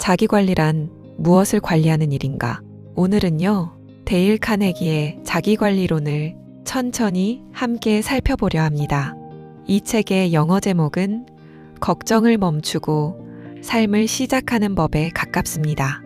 자기관리란 무엇을 관리하는 일인가? 오늘은요, 데일 카네기의 자기관리론을 천천히 함께 살펴보려 합니다. 이 책의 영어 제목은 걱정을 멈추고 삶을 시작하는 법에 가깝습니다.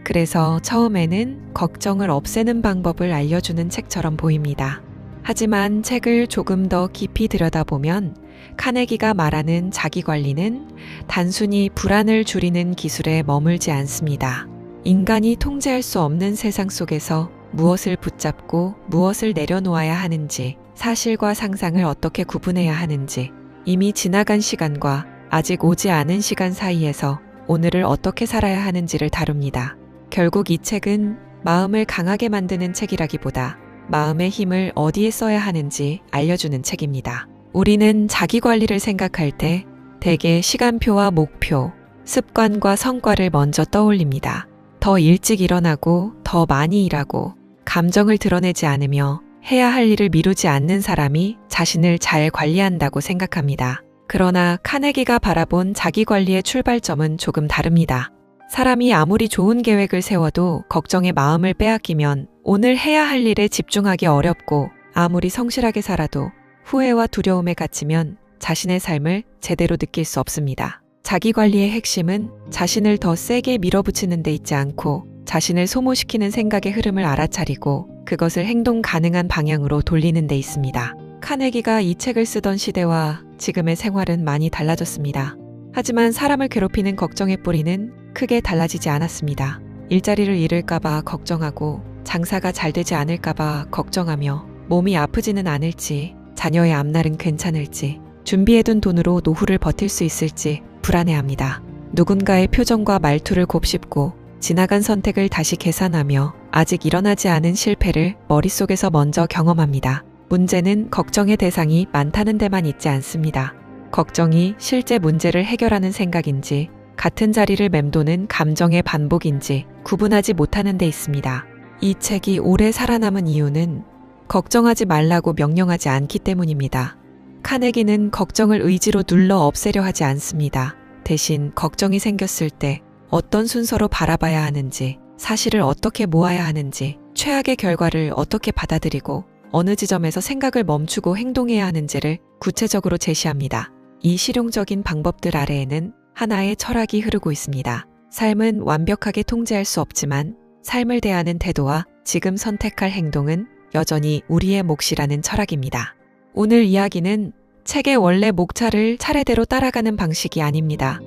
그래서 처음에는 걱정을 없애는 방법을 알려주는 책처럼 보입니다. 하지만 책을 조금 더 깊이 들여다보면 카네기가 말하는 자기관리는 단순히 불안을 줄이는 기술에 머물지 않습니다. 인간이 통제할 수 없는 세상 속에서 무엇을 붙잡고 무엇을 내려놓아야 하는지, 사실과 상상을 어떻게 구분해야 하는지, 이미 지나간 시간과 아직 오지 않은 시간 사이에서 오늘을 어떻게 살아야 하는지를 다룹니다. 결국 이 책은 마음을 강하게 만드는 책이라기보다 마음의 힘을 어디에 써야 하는지 알려주는 책입니다. 우리는 자기관리를 생각할 때 대개 시간표와 목표, 습관과 성과를 먼저 떠올립니다. 더 일찍 일어나고 더 많이 일하고 감정을 드러내지 않으며 해야 할 일을 미루지 않는 사람이 자신을 잘 관리한다고 생각합니다. 그러나 카네기가 바라본 자기관리의 출발점은 조금 다릅니다. 사람이 아무리 좋은 계획을 세워도 걱정에 마음을 빼앗기면 오늘 해야 할 일에 집중하기 어렵고, 아무리 성실하게 살아도 후회와 두려움에 갇히면 자신의 삶을 제대로 느낄 수 없습니다. 자기관리의 핵심은 자신을 더 세게 밀어붙이는 데 있지 않고 자신을 소모시키는 생각의 흐름을 알아차리고 그것을 행동 가능한 방향으로 돌리는 데 있습니다. 카네기가 이 책을 쓰던 시대와 지금의 생활은 많이 달라졌습니다. 하지만 사람을 괴롭히는 걱정의 뿌리는 크게 달라지지 않았습니다. 일자리를 잃을까봐 걱정하고 장사가 잘 되지 않을까봐 걱정하며 몸이 아프지는 않을지, 자녀의 앞날은 괜찮을지, 준비해둔 돈으로 노후를 버틸 수 있을지 불안해합니다. 누군가의 표정과 말투를 곱씹고 지나간 선택을 다시 계산하며 아직 일어나지 않은 실패를 머릿속에서 먼저 경험합니다. 문제는 걱정의 대상이 많다는 데만 있지 않습니다. 걱정이 실제 문제를 해결하는 생각인지 같은 자리를 맴도는 감정의 반복인지 구분하지 못하는 데 있습니다. 이 책이 오래 살아남은 이유는 걱정하지 말라고 명령하지 않기 때문입니다. 카네기는 걱정을 의지로 눌러 없애려 하지 않습니다. 대신 걱정이 생겼을 때 어떤 순서로 바라봐야 하는지, 사실을 어떻게 모아야 하는지, 최악의 결과를 어떻게 받아들이고 어느 지점에서 생각을 멈추고 행동해야 하는지를 구체적으로 제시합니다. 이 실용적인 방법들 아래에는 하나의 철학이 흐르고 있습니다. 삶은 완벽하게 통제할 수 없지만 삶을 대하는 태도와 지금 선택할 행동은 여전히 우리의 몫이라는 철학입니다. 오늘 이야기는 책의 원래 목차를 차례대로 따라가는 방식이 아닙니다.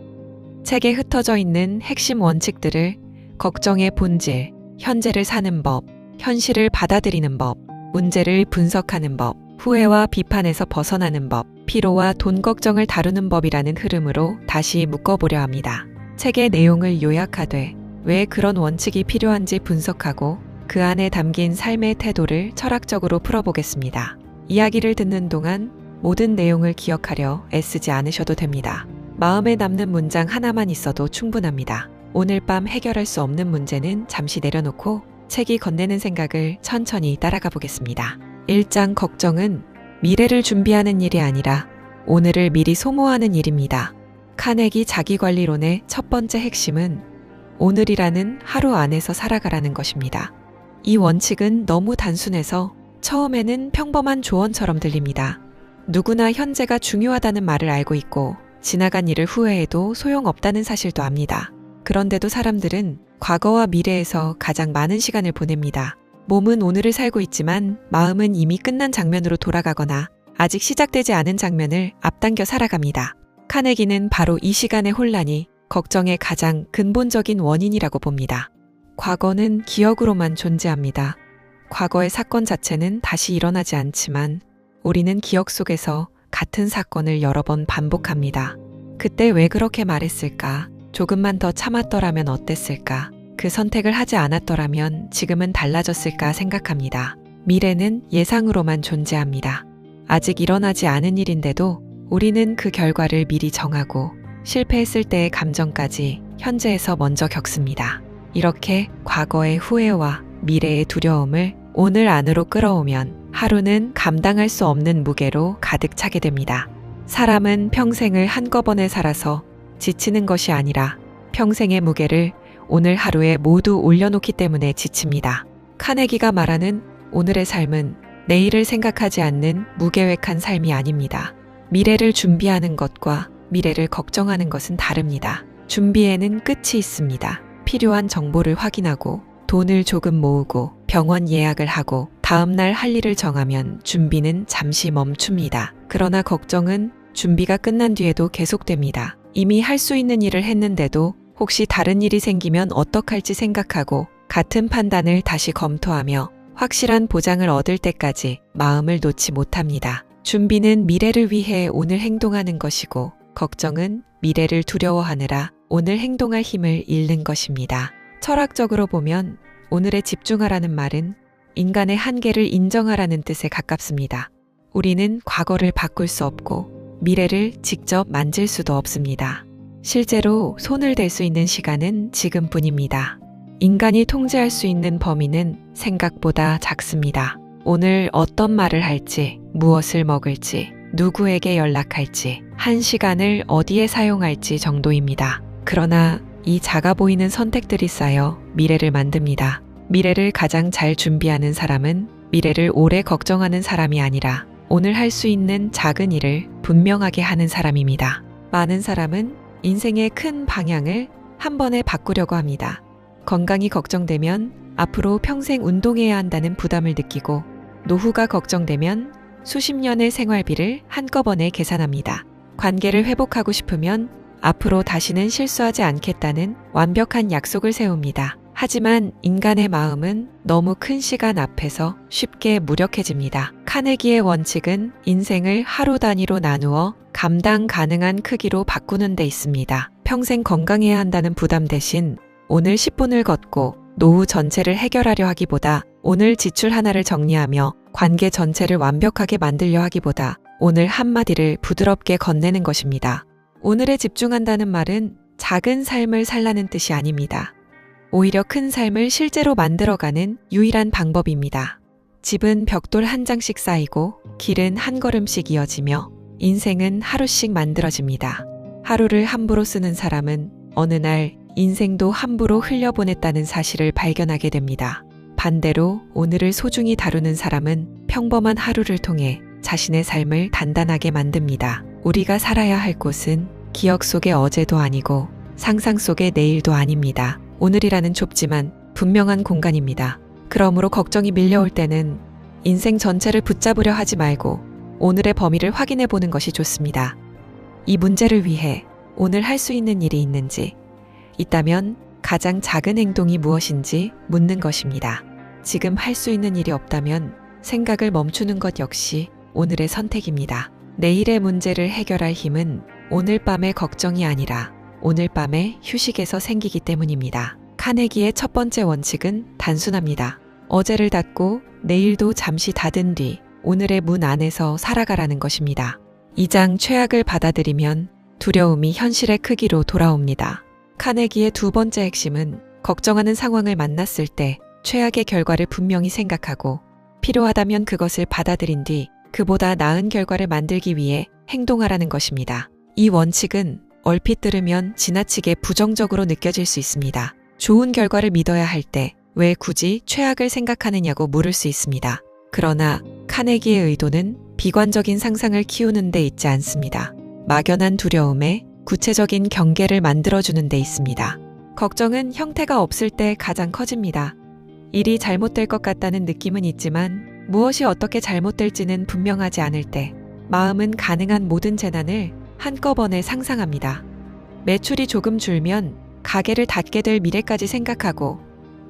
책에 흩어져 있는 핵심 원칙들을 걱정의 본질, 현재를 사는 법, 현실을 받아들이는 법, 문제를 분석하는 법, 후회와 비판에서 벗어나는 법, 피로와 돈 걱정을 다루는 법이라는 흐름으로 다시 묶어보려 합니다. 책의 내용을 요약하되 왜 그런 원칙이 필요한지 분석하고 그 안에 담긴 삶의 태도를 철학적으로 풀어보겠습니다. 이야기를 듣는 동안 모든 내용을 기억하려 애쓰지 않으셔도 됩니다. 마음에 남는 문장 하나만 있어도 충분합니다. 오늘 밤 해결할 수 없는 문제는 잠시 내려놓고 책이 건네는 생각을 천천히 따라가 보겠습니다. 1장 걱정은 미래를 준비하는 일이 아니라 오늘을 미리 소모하는 일입니다. 카네기 자기관리론의 첫 번째 핵심은 오늘이라는 하루 안에서 살아가라는 것입니다. 이 원칙은 너무 단순해서 처음에는 평범한 조언처럼 들립니다. 누구나 현재가 중요하다는 말을 알고 있고 지나간 일을 후회해도 소용없다는 사실도 압니다. 그런데도 사람들은 과거와 미래에서 가장 많은 시간을 보냅니다. 몸은 오늘을 살고 있지만 마음은 이미 끝난 장면으로 돌아가거나 아직 시작되지 않은 장면을 앞당겨 살아갑니다. 카네기는 바로 이 시간의 혼란이 걱정의 가장 근본적인 원인이라고 봅니다. 과거는 기억으로만 존재합니다. 과거의 사건 자체는 다시 일어나지 않지만 우리는 기억 속에서 같은 사건을 여러 번 반복합니다. 그때 왜 그렇게 말했을까? 조금만 더 참았더라면 어땠을까? 그 선택을 하지 않았더라면 지금은 달라졌을까 생각합니다. 미래는 예상으로만 존재합니다. 아직 일어나지 않은 일인데도 우리는 그 결과를 미리 정하고 실패했을 때의 감정까지 현재에서 먼저 겪습니다. 이렇게 과거의 후회와 미래의 두려움을 오늘 안으로 끌어오면 하루는 감당할 수 없는 무게로 가득 차게 됩니다. 사람은 평생을 한꺼번에 살아서 지치는 것이 아니라 평생의 무게를 오늘 하루에 모두 올려놓기 때문에 지칩니다. 카네기가 말하는 오늘의 삶은 내일을 생각하지 않는 무계획한 삶이 아닙니다. 미래를 준비하는 것과 미래를 걱정하는 것은 다릅니다. 준비에는 끝이 있습니다. 필요한 정보를 확인하고 돈을 조금 모으고 병원 예약을 하고 다음날 할 일을 정하면 준비는 잠시 멈춥니다. 그러나 걱정은 준비가 끝난 뒤에도 계속됩니다. 이미 할 수 있는 일을 했는데도 혹시 다른 일이 생기면 어떡할지 생각하고 같은 판단을 다시 검토하며 확실한 보장을 얻을 때까지 마음을 놓지 못합니다. 준비는 미래를 위해 오늘 행동하는 것이고 걱정은 미래를 두려워하느라 오늘 행동할 힘을 잃는 것입니다. 철학적으로 보면 오늘에 집중하라는 말은 인간의 한계를 인정하라는 뜻에 가깝습니다. 우리는 과거를 바꿀 수 없고 미래를 직접 만질 수도 없습니다. 실제로 손을 댈 수 있는 시간은 지금뿐입니다. 인간이 통제할 수 있는 범위는 생각보다 작습니다. 오늘 어떤 말을 할지, 무엇을 먹을지, 누구에게 연락할지, 한 시간을 어디에 사용할지 정도입니다. 그러나 이 작아 보이는 선택들이 쌓여 미래를 만듭니다. 미래를 가장 잘 준비하는 사람은 미래를 오래 걱정하는 사람이 아니라 오늘 할 수 있는 작은 일을 분명하게 하는 사람입니다. 많은 사람은 인생의 큰 방향을 한 번에 바꾸려고 합니다. 건강이 걱정되면 앞으로 평생 운동해야 한다는 부담을 느끼고 노후가 걱정되면 수십 년의 생활비를 한꺼번에 계산합니다. 관계를 회복하고 싶으면 앞으로 다시는 실수하지 않겠다는 완벽한 약속을 세웁니다. 하지만 인간의 마음은 너무 큰 시간 앞에서 쉽게 무력해집니다. 카네기의 원칙은 인생을 하루 단위로 나누어 감당 가능한 크기로 바꾸는 데 있습니다. 평생 건강해야 한다는 부담 대신 오늘 10분을 걷고 노후 전체를 해결하려 하기보다 오늘 지출 하나를 정리하며 관계 전체를 완벽하게 만들려 하기보다 오늘 한마디를 부드럽게 건네는 것입니다. 오늘에 집중한다는 말은 작은 삶을 살라는 뜻이 아닙니다. 오히려 큰 삶을 실제로 만들어가는 유일한 방법입니다. 집은 벽돌 한 장씩 쌓이고 길은 한 걸음씩 이어지며 인생은 하루씩 만들어집니다. 하루를 함부로 쓰는 사람은 어느 날 인생도 함부로 흘려보냈다는 사실을 발견하게 됩니다. 반대로 오늘을 소중히 다루는 사람은 평범한 하루를 통해 자신의 삶을 단단하게 만듭니다. 우리가 살아야 할 곳은 기억 속의 어제도 아니고 상상 속의 내일도 아닙니다. 오늘이라는 좁지만 분명한 공간입니다. 그러므로 걱정이 밀려올 때는 인생 전체를 붙잡으려 하지 말고 오늘의 범위를 확인해 보는 것이 좋습니다. 이 문제를 위해 오늘 할 수 있는 일이 있는지, 있다면 가장 작은 행동이 무엇인지 묻는 것입니다. 지금 할 수 있는 일이 없다면 생각을 멈추는 것 역시 오늘의 선택입니다. 내일의 문제를 해결할 힘은 오늘 밤의 걱정이 아니라 오늘 밤의 휴식에서 생기기 때문입니다. 카네기의 첫 번째 원칙은 단순합니다. 어제를 닫고 내일도 잠시 닫은 뒤 오늘의 문 안에서 살아가라는 것입니다. 이 장 최악을 받아들이면 두려움이 현실의 크기로 돌아옵니다. 카네기의 두 번째 핵심은 걱정하는 상황을 만났을 때 최악의 결과를 분명히 생각하고 필요하다면 그것을 받아들인 뒤 그보다 나은 결과를 만들기 위해 행동하라는 것입니다. 이 원칙은 얼핏 들으면 지나치게 부정적으로 느껴질 수 있습니다. 좋은 결과를 믿어야 할 때 왜 굳이 최악을 생각하느냐고 물을 수 있습니다. 그러나 카네기의 의도는 비관적인 상상을 키우는 데 있지 않습니다. 막연한 두려움에 구체적인 경계를 만들어주는 데 있습니다. 걱정은 형태가 없을 때 가장 커집니다. 일이 잘못될 것 같다는 느낌은 있지만 무엇이 어떻게 잘못될지는 분명하지 않을 때 마음은 가능한 모든 재난을 한꺼번에 상상합니다. 매출이 조금 줄면 가게를 닫게 될 미래까지 생각하고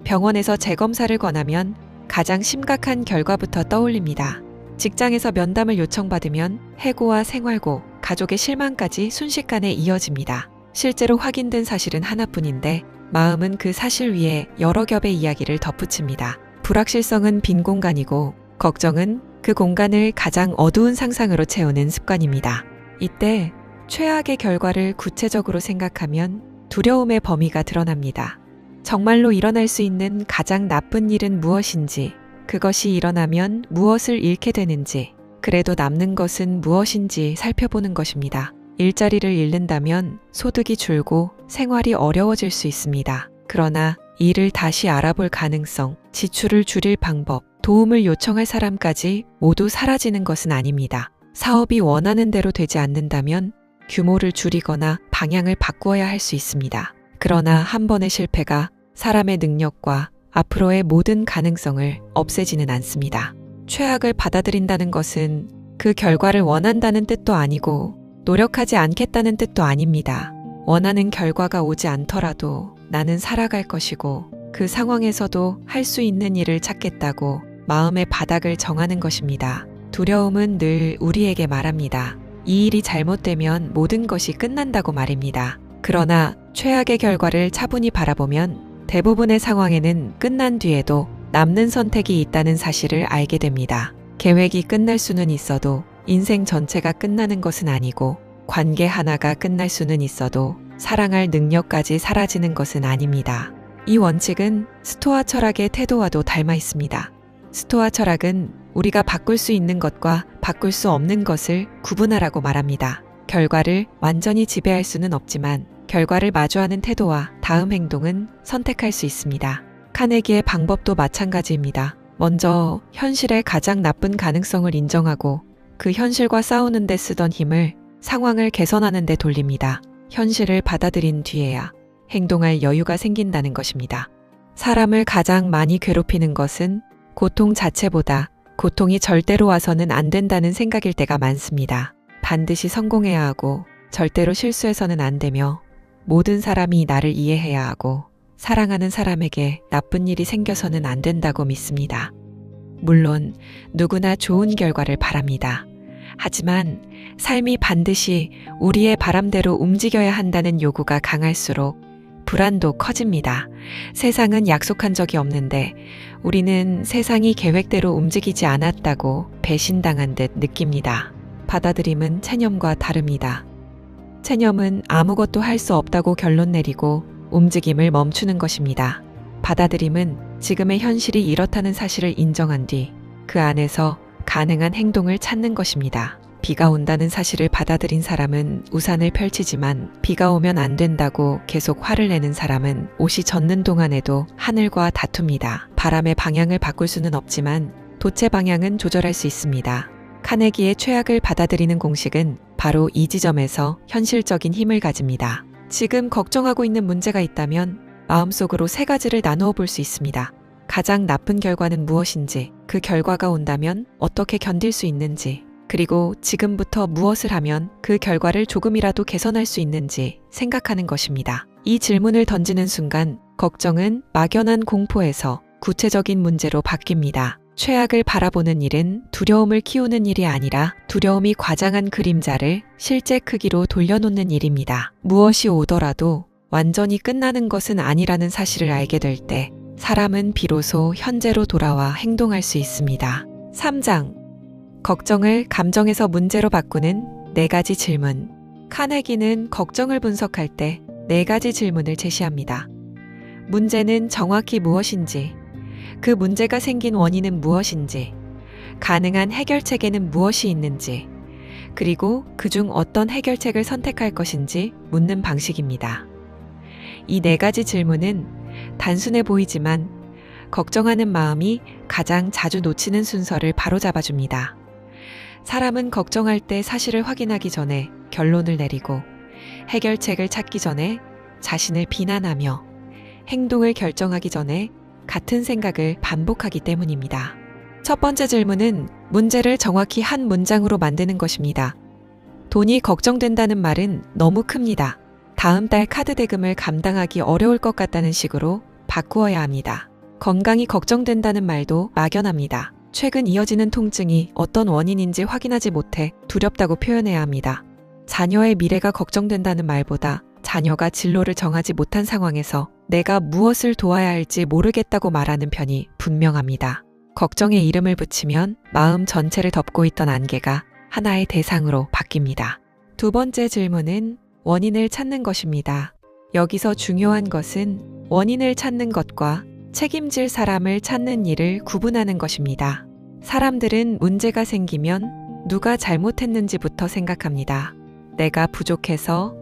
병원에서 재검사를 권하면 가장 심각한 결과부터 떠올립니다. 직장에서 면담을 요청받으면 해고와 생활고, 가족의 실망까지 순식간에 이어집니다. 실제로 확인된 사실은 하나뿐인데 마음은 그 사실 위에 여러 겹의 이야기를 덧붙입니다. 불확실성은 빈 공간이고 걱정은 그 공간을 가장 어두운 상상으로 채우는 습관입니다. 이때 최악의 결과를 구체적으로 생각하면 두려움의 범위가 드러납니다. 정말로 일어날 수 있는 가장 나쁜 일은 무엇인지, 그것이 일어나면 무엇을 잃게 되는지, 그래도 남는 것은 무엇인지 살펴보는 것입니다. 일자리를 잃는다면 소득이 줄고 생활이 어려워질 수 있습니다. 그러나 일을 다시 알아볼 가능성, 지출을 줄일 방법, 도움을 요청할 사람까지 모두 사라지는 것은 아닙니다. 사업이 원하는 대로 되지 않는다면 규모를 줄이거나 방향을 바꾸어야 할 수 있습니다. 그러나 한 번의 실패가 사람의 능력과 앞으로의 모든 가능성을 없애지는 않습니다. 최악을 받아들인다는 것은 그 결과를 원한다는 뜻도 아니고 노력하지 않겠다는 뜻도 아닙니다. 원하는 결과가 오지 않더라도 나는 살아갈 것이고 그 상황에서도 할 수 있는 일을 찾겠다고 마음의 바닥을 정하는 것입니다. 두려움은 늘 우리에게 말합니다. 이 일이 잘못되면 모든 것이 끝난다고 말입니다. 그러나 최악의 결과를 차분히 바라보면 대부분의 상황에는 끝난 뒤에도 남는 선택이 있다는 사실을 알게 됩니다. 계획이 끝날 수는 있어도 인생 전체가 끝나는 것은 아니고 관계 하나가 끝날 수는 있어도 사랑할 능력까지 사라지는 것은 아닙니다. 이 원칙은 스토아 철학의 태도와도 닮아 있습니다. 스토아 철학은 우리가 바꿀 수 있는 것과 바꿀 수 없는 것을 구분하라고 말합니다. 결과를 완전히 지배할 수는 없지만 결과를 마주하는 태도와 다음 행동은 선택할 수 있습니다. 카네기의 방법도 마찬가지입니다. 먼저 현실의 가장 나쁜 가능성을 인정하고 그 현실과 싸우는 데 쓰던 힘을 상황을 개선하는 데 돌립니다. 현실을 받아들인 뒤에야 행동할 여유가 생긴다는 것입니다. 사람을 가장 많이 괴롭히는 것은 고통 자체보다 고통이 절대로 와서는 안 된다는 생각일 때가 많습니다. 반드시 성공해야 하고 절대로 실수해서는 안 되며 모든 사람이 나를 이해해야 하고 사랑하는 사람에게 나쁜 일이 생겨서는 안 된다고 믿습니다. 물론 누구나 좋은 결과를 바랍니다. 하지만 삶이 반드시 우리의 바람대로 움직여야 한다는 요구가 강할수록 불안도 커집니다. 세상은 약속한 적이 없는데 우리는 세상이 계획대로 움직이지 않았다고 배신당한 듯 느낍니다. 받아들임은 체념과 다릅니다. 체념은 아무것도 할 수 없다고 결론 내리고 움직임을 멈추는 것입니다. 받아들임은 지금의 현실이 이렇다는 사실을 인정한 뒤 그 안에서 가능한 행동을 찾는 것입니다. 비가 온다는 사실을 받아들인 사람은 우산을 펼치지만 비가 오면 안 된다고 계속 화를 내는 사람은 옷이 젖는 동안에도 하늘과 다툽니다. 바람의 방향을 바꿀 수는 없지만 돛의 방향은 조절할 수 있습니다. 카네기의 최악을 받아들이는 공식은 바로 이 지점에서 현실적인 힘을 가집니다. 지금 걱정하고 있는 문제가 있다면 마음속으로 세 가지를 나누어 볼 수 있습니다. 가장 나쁜 결과는 무엇인지, 그 결과가 온다면 어떻게 견딜 수 있는지, 그리고 지금부터 무엇을 하면 그 결과를 조금이라도 개선할 수 있는지 생각하는 것입니다. 이 질문을 던지는 순간 걱정은 막연한 공포에서 구체적인 문제로 바뀝니다. 최악을 바라보는 일은 두려움을 키우는 일이 아니라 두려움이 과장한 그림자를 실제 크기로 돌려놓는 일입니다. 무엇이 오더라도 완전히 끝나는 것은 아니라는 사실을 알게 될 때 사람은 비로소 현재로 돌아와 행동할 수 있습니다. 3장 걱정을 감정에서 문제로 바꾸는 4가지 질문. 카네기는 걱정을 분석할 때 4가지 질문을 제시합니다. 문제는 정확히 무엇인지, 그 문제가 생긴 원인은 무엇인지, 가능한 해결책에는 무엇이 있는지, 그리고 그중 어떤 해결책을 선택할 것인지 묻는 방식입니다. 이 4가지 질문은 단순해 보이지만 걱정하는 마음이 가장 자주 놓치는 순서를 바로잡아줍니다. 사람은 걱정할 때 사실을 확인하기 전에 결론을 내리고 해결책을 찾기 전에 자신을 비난하며 행동을 결정하기 전에 같은 생각을 반복하기 때문입니다. 첫 번째 질문은 문제를 정확히 한 문장으로 만드는 것입니다. 돈이 걱정된다는 말은 너무 큽니다. 다음 달 카드 대금을 감당하기 어려울 것 같다는 식으로 바꾸어야 합니다. 건강이 걱정된다는 말도 막연합니다. 최근 이어지는 통증이 어떤 원인인지 확인하지 못해 두렵다고 표현해야 합니다. 자녀의 미래가 걱정된다는 말보다 자녀가 진로를 정하지 못한 상황에서 내가 무엇을 도와야 할지 모르겠다고 말하는 편이 분명합니다. 걱정에 이름을 붙이면 마음 전체를 덮고 있던 안개가 하나의 대상으로 바뀝니다. 두 번째 질문은 원인을 찾는 것입니다. 여기서 중요한 것은 원인을 찾는 것과 책임질 사람을 찾는 일을 구분하는 것입니다. 사람들은 문제가 생기면 누가 잘못했는지부터 생각합니다. 내가 부족해서,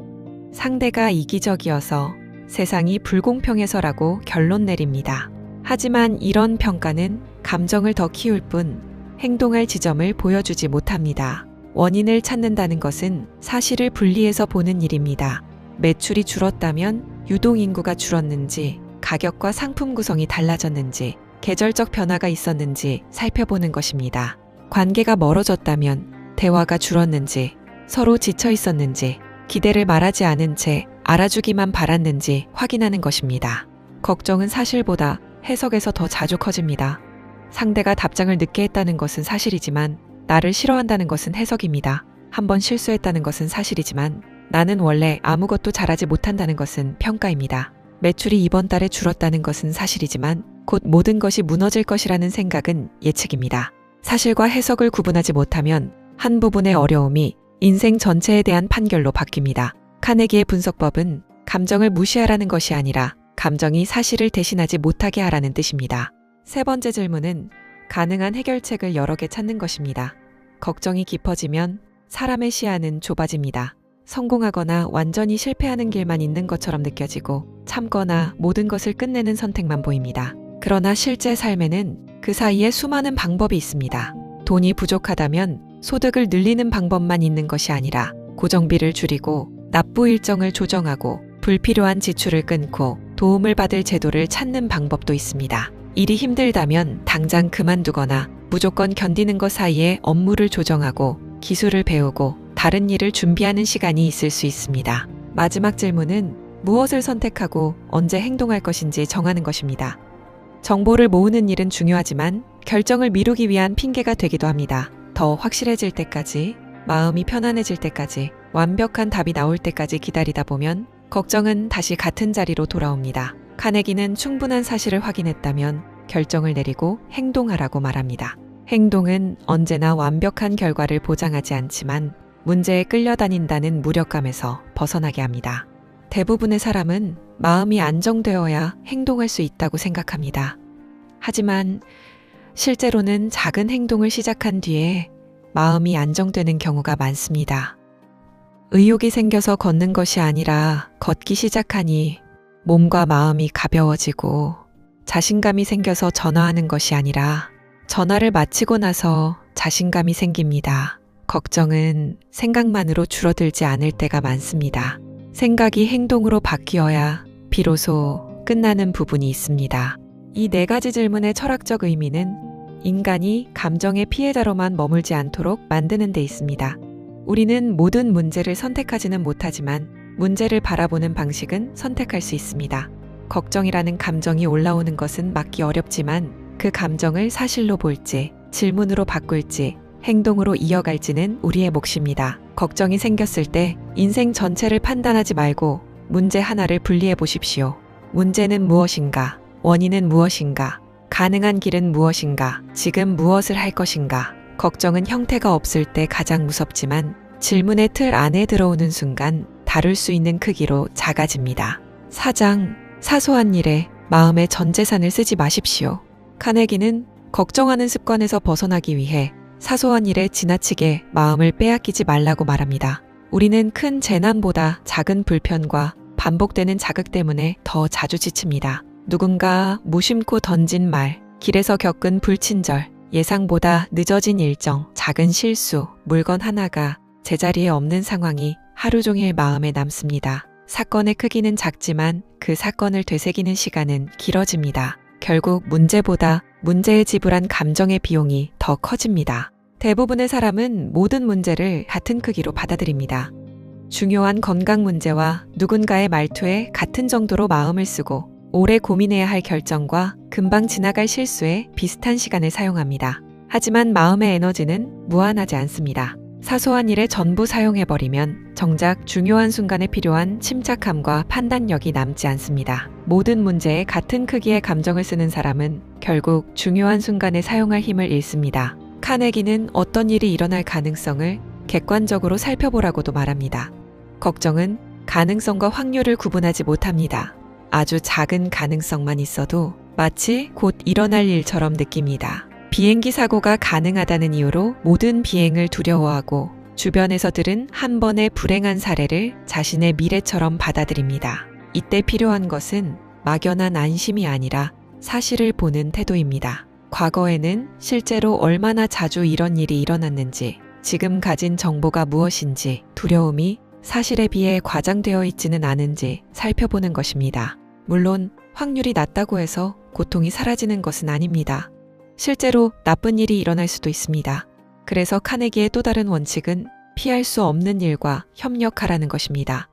상대가 이기적이어서, 세상이 불공평해서라고 결론 내립니다. 하지만 이런 평가는 감정을 더 키울 뿐 행동할 지점을 보여주지 못합니다. 원인을 찾는다는 것은 사실을 분리해서 보는 일입니다. 매출이 줄었다면 유동인구가 줄었는지, 가격과 상품 구성이 달라졌는지, 계절적 변화가 있었는지 살펴보는 것입니다. 관계가 멀어졌다면 대화가 줄었는지, 서로 지쳐 있었는지, 기대를 말하지 않은 채 알아주기만 바랐는지 확인하는 것입니다. 걱정은 사실보다 해석에서 더 자주 커집니다. 상대가 답장을 늦게 했다는 것은 사실이지만 나를 싫어한다는 것은 해석입니다. 한번 실수했다는 것은 사실이지만 나는 원래 아무것도 잘하지 못한다는 것은 평가입니다. 매출이 이번 달에 줄었다는 것은 사실이지만 곧 모든 것이 무너질 것이라는 생각은 예측입니다. 사실과 해석을 구분하지 못하면 한 부분의 어려움이 인생 전체에 대한 판결로 바뀝니다. 카네기의 분석법은 감정을 무시하라는 것이 아니라 감정이 사실을 대신하지 못하게 하라는 뜻입니다. 세 번째 질문은 가능한 해결책을 여러 개 찾는 것입니다. 걱정이 깊어지면 사람의 시야는 좁아집니다. 성공하거나 완전히 실패하는 길만 있는 것처럼 느껴지고 참거나 모든 것을 끝내는 선택만 보입니다. 그러나 실제 삶에는 그 사이에 수많은 방법이 있습니다. 돈이 부족하다면 소득을 늘리는 방법만 있는 것이 아니라 고정비를 줄이고 납부 일정을 조정하고 불필요한 지출을 끊고 도움을 받을 제도를 찾는 방법도 있습니다. 일이 힘들다면 당장 그만두거나 무조건 견디는 것 사이에 업무를 조정하고 기술을 배우고 다른 일을 준비하는 시간이 있을 수 있습니다. 마지막 질문은 무엇을 선택하고 언제 행동할 것인지 정하는 것입니다. 정보를 모으는 일은 중요하지만 결정을 미루기 위한 핑계가 되기도 합니다. 더 확실해질 때까지, 마음이 편안해질 때까지, 완벽한 답이 나올 때까지 기다리다 보면 걱정은 다시 같은 자리로 돌아옵니다. 카네기는 충분한 사실을 확인했다면 결정을 내리고 행동하라고 말합니다. 행동은 언제나 완벽한 결과를 보장하지 않지만 문제에 끌려다닌다는 무력감에서 벗어나게 합니다. 대부분의 사람은 마음이 안정되어야 행동할 수 있다고 생각합니다. 하지만 실제로는 작은 행동을 시작한 뒤에 마음이 안정되는 경우가 많습니다. 의욕이 생겨서 걷는 것이 아니라 걷기 시작하니 몸과 마음이 가벼워지고 자신감이 생겨서 전화하는 것이 아니라 전화를 마치고 나서 자신감이 생깁니다. 걱정은 생각만으로 줄어들지 않을 때가 많습니다. 생각이 행동으로 바뀌어야 비로소 끝나는 부분이 있습니다. 이 네 가지 질문의 철학적 의미는 인간이 감정의 피해자로만 머물지 않도록 만드는 데 있습니다. 우리는 모든 문제를 선택하지는 못하지만 문제를 바라보는 방식은 선택할 수 있습니다. 걱정이라는 감정이 올라오는 것은 막기 어렵지만 그 감정을 사실로 볼지, 질문으로 바꿀지, 행동으로 이어갈지는 우리의 몫입니다. 걱정이 생겼을 때 인생 전체를 판단하지 말고 문제 하나를 분리해 보십시오. 문제는 무엇인가? 원인은 무엇인가? 가능한 길은 무엇인가? 지금 무엇을 할 것인가? 걱정은 형태가 없을 때 가장 무섭지만 질문의 틀 안에 들어오는 순간 다룰 수 있는 크기로 작아집니다. 4장, 사소한 일에 마음의 전 재산을 쓰지 마십시오. 카네기는 걱정하는 습관에서 벗어나기 위해 사소한 일에 지나치게 마음을 빼앗기지 말라고 말합니다. 우리는 큰 재난보다 작은 불편과 반복되는 자극 때문에 더 자주 지칩니다. 누군가 무심코 던진 말, 길에서 겪은 불친절, 예상보다 늦어진 일정, 작은 실수, 물건 하나가 제자리에 없는 상황이 하루 종일 마음에 남습니다. 사건의 크기는 작지만 그 사건을 되새기는 시간은 길어집니다. 결국 문제보다 문제에 지불한 감정의 비용이 더 커집니다. 대부분의 사람은 모든 문제를 같은 크기로 받아들입니다. 중요한 건강 문제와 누군가의 말투에 같은 정도로 마음을 쓰고 오래 고민해야 할 결정과 금방 지나갈 실수에 비슷한 시간을 사용합니다. 하지만 마음의 에너지는 무한하지 않습니다. 사소한 일에 전부 사용해버리면 정작 중요한 순간에 필요한 침착함과 판단력이 남지 않습니다. 모든 문제에 같은 크기의 감정을 쓰는 사람은 결국 중요한 순간에 사용할 힘을 잃습니다. 카네기는 어떤 일이 일어날 가능성을 객관적으로 살펴보라고도 말합니다. 걱정은 가능성과 확률을 구분하지 못합니다. 아주 작은 가능성만 있어도 마치 곧 일어날 일처럼 느낍니다. 비행기 사고가 가능하다는 이유로 모든 비행을 두려워하고 주변에서 들은 한 번의 불행한 사례를 자신의 미래처럼 받아들입니다. 이때 필요한 것은 막연한 안심이 아니라 사실을 보는 태도입니다. 과거에는 실제로 얼마나 자주 이런 일이 일어났는지, 지금 가진 정보가 무엇인지, 두려움이 사실에 비해 과장되어 있지는 않은지 살펴보는 것입니다. 물론 확률이 낮다고 해서 고통이 사라지는 것은 아닙니다. 실제로 나쁜 일이 일어날 수도 있습니다. 그래서 카네기의 또 다른 원칙은 피할 수 없는 일과 협력하라는 것입니다.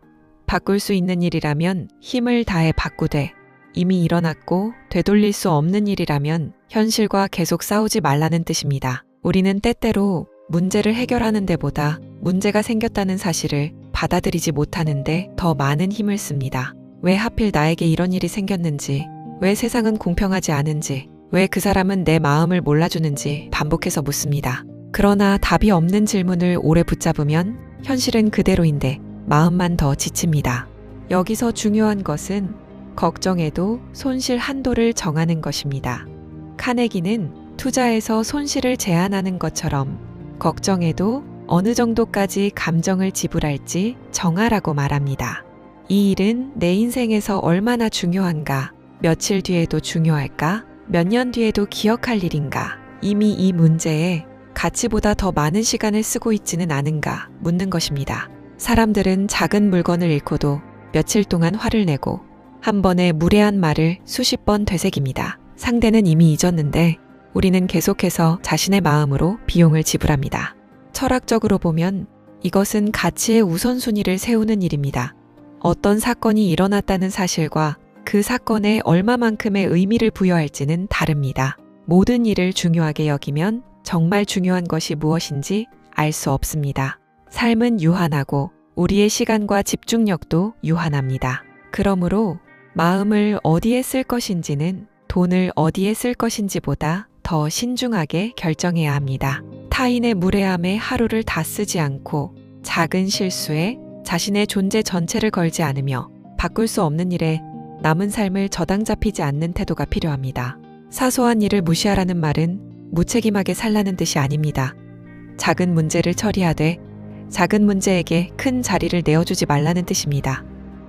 바꿀 수 있는 일이라면 힘을 다해 바꾸되, 이미 일어났고 되돌릴 수 없는 일이라면 현실과 계속 싸우지 말라는 뜻입니다. 우리는 때때로 문제를 해결하는 데보다 문제가 생겼다는 사실을 받아들이지 못하는데 더 많은 힘을 씁니다. 왜 하필 나에게 이런 일이 생겼는지, 왜 세상은 공평하지 않은지, 왜 그 사람은 내 마음을 몰라주는지 반복해서 묻습니다. 그러나 답이 없는 질문을 오래 붙잡으면 현실은 그대로인데 마음만 더 지칩니다. 여기서 중요한 것은 걱정에도 손실 한도를 정하는 것입니다. 카네기는 투자에서 손실을 제한하는 것처럼 걱정에도 어느 정도까지 감정을 지불할지 정하라고 말합니다. 이 일은 내 인생에서 얼마나 중요한가, 며칠 뒤에도 중요할까, 몇 년 뒤에도 기억할 일인가, 이미 이 문제에 가치보다 더 많은 시간을 쓰고 있지는 않은가 묻는 것입니다. 사람들은 작은 물건을 잃고도 며칠 동안 화를 내고 한 번의 무례한 말을 수십 번 되새깁니다. 상대는 이미 잊었는데 우리는 계속해서 자신의 마음으로 비용을 지불합니다. 철학적으로 보면 이것은 가치의 우선순위를 세우는 일입니다. 어떤 사건이 일어났다는 사실과 그 사건에 얼마만큼의 의미를 부여할지는 다릅니다. 모든 일을 중요하게 여기면 정말 중요한 것이 무엇인지 알 수 없습니다. 삶은 유한하고 우리의 시간과 집중력도 유한합니다. 그러므로 마음을 어디에 쓸 것인지는 돈을 어디에 쓸 것인지보다 더 신중하게 결정해야 합니다. 타인의 무례함에 하루를 다 쓰지 않고 작은 실수에 자신의 존재 전체를 걸지 않으며 바꿀 수 없는 일에 남은 삶을 저당 잡히지 않는 태도가 필요합니다. 사소한 일을 무시하라는 말은 무책임하게 살라는 뜻이 아닙니다. 작은 문제를 처리하되 작은 문제에게 큰 자리를 내어주지 말라는 뜻입니다.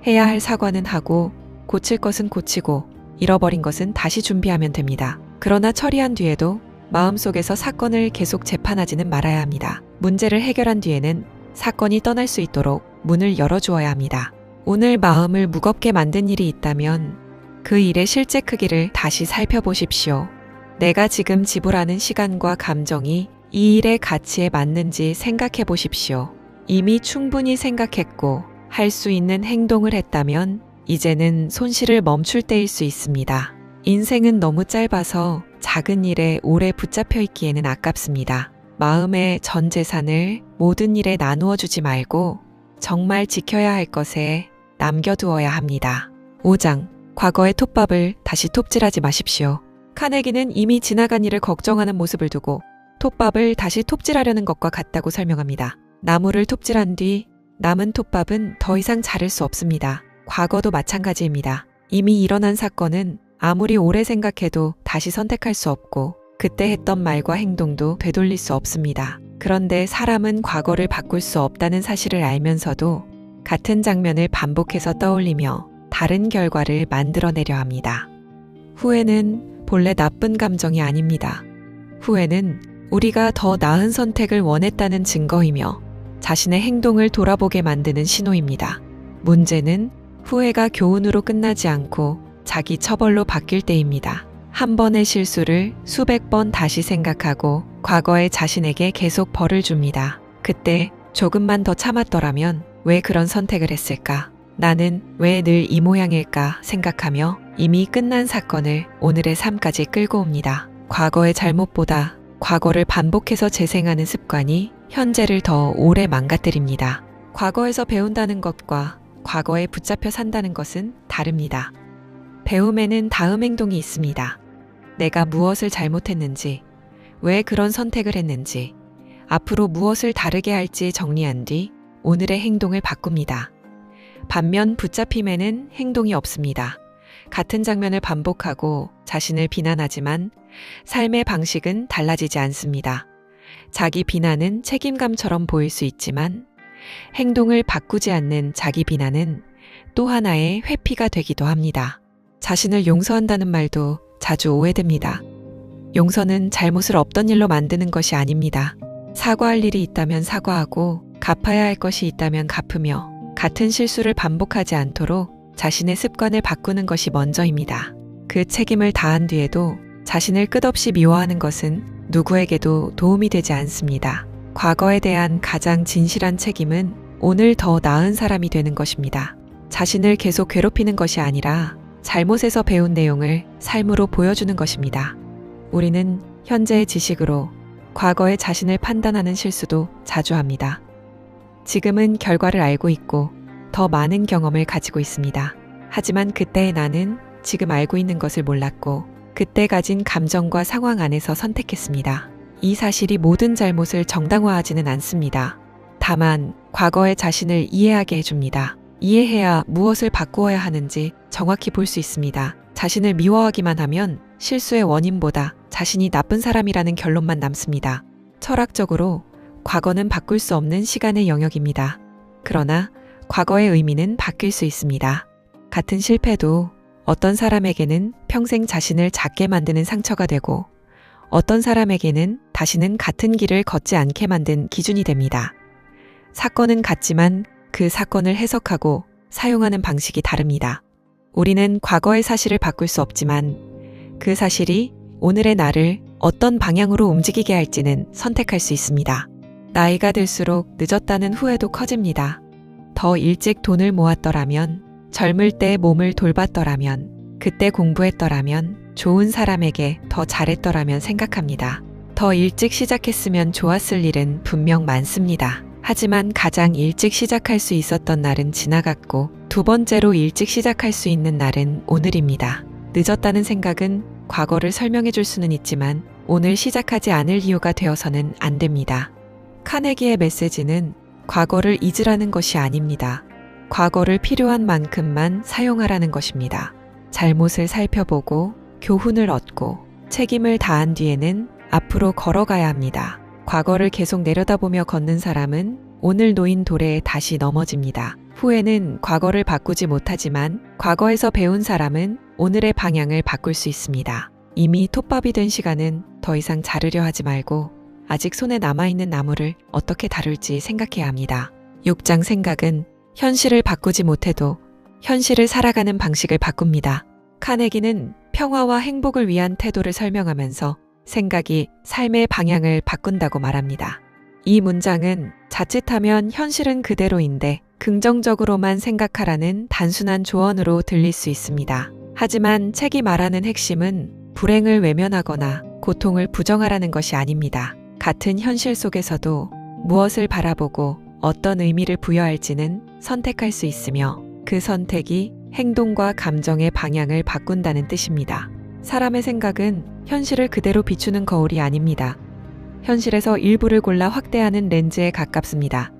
해야 할 사과는 하고 고칠 것은 고치고 잃어버린 것은 다시 준비하면 됩니다. 그러나 처리한 뒤에도 마음속에서 사건을 계속 재판하지는 말아야 합니다. 문제를 해결한 뒤에는 사건이 떠날 수 있도록 문을 열어주어야 합니다. 오늘 마음을 무겁게 만든 일이 있다면 그 일의 실제 크기를 다시 살펴보십시오. 내가 지금 지불하는 시간과 감정이 이 일의 가치에 맞는지 생각해 보십시오. 이미 충분히 생각했고 할 수 있는 행동을 했다면 이제는 손실을 멈출 때일 수 있습니다. 인생은 너무 짧아서 작은 일에 오래 붙잡혀 있기에는 아깝습니다. 마음의 전 재산을 모든 일에 나누어 주지 말고 정말 지켜야 할 것에 남겨두어야 합니다. 5장. 과거의 톱밥을 다시 톱질하지 마십시오. 카네기는 이미 지나간 일을 걱정하는 모습을 두고 톱밥을 다시 톱질하려는 것과 같다고 설명합니다. 나무를 톱질한 뒤 남은 톱밥은 더 이상 자를 수 없습니다. 과거도 마찬가지입니다. 이미 일어난 사건은 아무리 오래 생각해도 다시 선택할 수 없고 그때 했던 말과 행동도 되돌릴 수 없습니다. 그런데 사람은 과거를 바꿀 수 없다는 사실을 알면서도 같은 장면을 반복해서 떠올리며 다른 결과를 만들어내려 합니다. 후회는 본래 나쁜 감정이 아닙니다. 후회는 우리가 더 나은 선택을 원했다는 증거이며 자신의 행동을 돌아보게 만드는 신호입니다. 문제는 후회가 교훈으로 끝나지 않고 자기 처벌로 바뀔 때입니다. 한 번의 실수를 수백 번 다시 생각하고 과거의 자신에게 계속 벌을 줍니다. 그때 조금만 더 참았더라면 왜 그런 선택을 했을까? 나는 왜 늘 이 모양일까 생각하며 이미 끝난 사건을 오늘의 삶까지 끌고 옵니다. 과거의 잘못보다 과거를 반복해서 재생하는 습관이 현재를 더 오래 망가뜨립니다. 과거에서 배운다는 것과 과거에 붙잡혀 산다는 것은 다릅니다. 배움에는 다음 행동이 있습니다. 내가 무엇을 잘못했는지, 왜 그런 선택을 했는지, 앞으로 무엇을 다르게 할지 정리한 뒤 오늘의 행동을 바꿉니다. 반면 붙잡힘에는 행동이 없습니다. 같은 장면을 반복하고 자신을 비난하지만 삶의 방식은 달라지지 않습니다. 자기 비난은 책임감처럼 보일 수 있지만 행동을 바꾸지 않는 자기 비난은 또 하나의 회피가 되기도 합니다. 자신을 용서한다는 말도 자주 오해됩니다. 용서는 잘못을 없던 일로 만드는 것이 아닙니다. 사과할 일이 있다면 사과하고 갚아야 할 것이 있다면 갚으며 같은 실수를 반복하지 않도록 자신의 습관을 바꾸는 것이 먼저입니다. 그 책임을 다한 뒤에도 자신을 끝없이 미워하는 것은 누구에게도 도움이 되지 않습니다. 과거에 대한 가장 진실한 책임은 오늘 더 나은 사람이 되는 것입니다. 자신을 계속 괴롭히는 것이 아니라 잘못에서 배운 내용을 삶으로 보여주는 것입니다. 우리는 현재의 지식으로 과거의 자신을 판단하는 실수도 자주 합니다. 지금은 결과를 알고 있고 더 많은 경험을 가지고 있습니다. 하지만 그때의 나는 지금 알고 있는 것을 몰랐고 그때 가진 감정과 상황 안에서 선택했습니다. 이 사실이 모든 잘못을 정당화하지는 않습니다. 다만 과거의 자신을 이해하게 해줍니다. 이해해야 무엇을 바꾸어야 하는지 정확히 볼 수 있습니다. 자신을 미워하기만 하면 실수의 원인보다 자신이 나쁜 사람이라는 결론만 남습니다. 철학적으로 과거는 바꿀 수 없는 시간의 영역입니다. 그러나 과거의 의미는 바뀔 수 있습니다. 같은 실패도 어떤 사람에게는 평생 자신을 작게 만드는 상처가 되고 어떤 사람에게는 다시는 같은 길을 걷지 않게 만든 기준이 됩니다. 사건은 같지만 그 사건을 해석하고 사용하는 방식이 다릅니다. 우리는 과거의 사실을 바꿀 수 없지만 그 사실이 오늘의 나를 어떤 방향으로 움직이게 할지는 선택할 수 있습니다. 나이가 들수록 늦었다는 후회도 커집니다. 더 일찍 돈을 모았더라면, 젊을 때 몸을 돌봤더라면, 그때 공부했더라면, 좋은 사람에게 더 잘했더라면 생각합니다. 더 일찍 시작했으면 좋았을 일은 분명 많습니다. 하지만 가장 일찍 시작할 수 있었던 날은 지나갔고 두 번째로 일찍 시작할 수 있는 날은 오늘입니다. 늦었다는 생각은 과거를 설명해 줄 수는 있지만 오늘 시작하지 않을 이유가 되어서는 안 됩니다. 카네기의 메시지는 과거를 잊으라는 것이 아닙니다. 과거를 필요한 만큼만 사용하라는 것입니다. 잘못을 살펴보고 교훈을 얻고 책임을 다한 뒤에는 앞으로 걸어가야 합니다. 과거를 계속 내려다보며 걷는 사람은 오늘 놓인 도래에 다시 넘어집니다. 후회는 과거를 바꾸지 못하지만 과거에서 배운 사람은 오늘의 방향을 바꿀 수 있습니다. 이미 톱밥이 된 시간은 더 이상 자르려 하지 말고 아직 손에 남아있는 나무를 어떻게 다룰지 생각해야 합니다. 6장 생각은 현실을 바꾸지 못해도 현실을 살아가는 방식을 바꿉니다. 카네기는 평화와 행복을 위한 태도를 설명하면서 생각이 삶의 방향을 바꾼다고 말합니다. 이 문장은 자칫하면 현실은 그대로인데 긍정적으로만 생각하라는 단순한 조언으로 들릴 수 있습니다. 하지만 책이 말하는 핵심은 불행을 외면하거나 고통을 부정하라는 것이 아닙니다. 같은 현실 속에서도 무엇을 바라보고 어떤 의미를 부여할지는 선택할 수 있으며 그 선택이 행동과 감정의 방향을 바꾼다는 뜻입니다. 사람의 생각은 현실을 그대로 비추는 거울이 아닙니다. 현실에서 일부를 골라 확대하는 렌즈에 가깝습니다.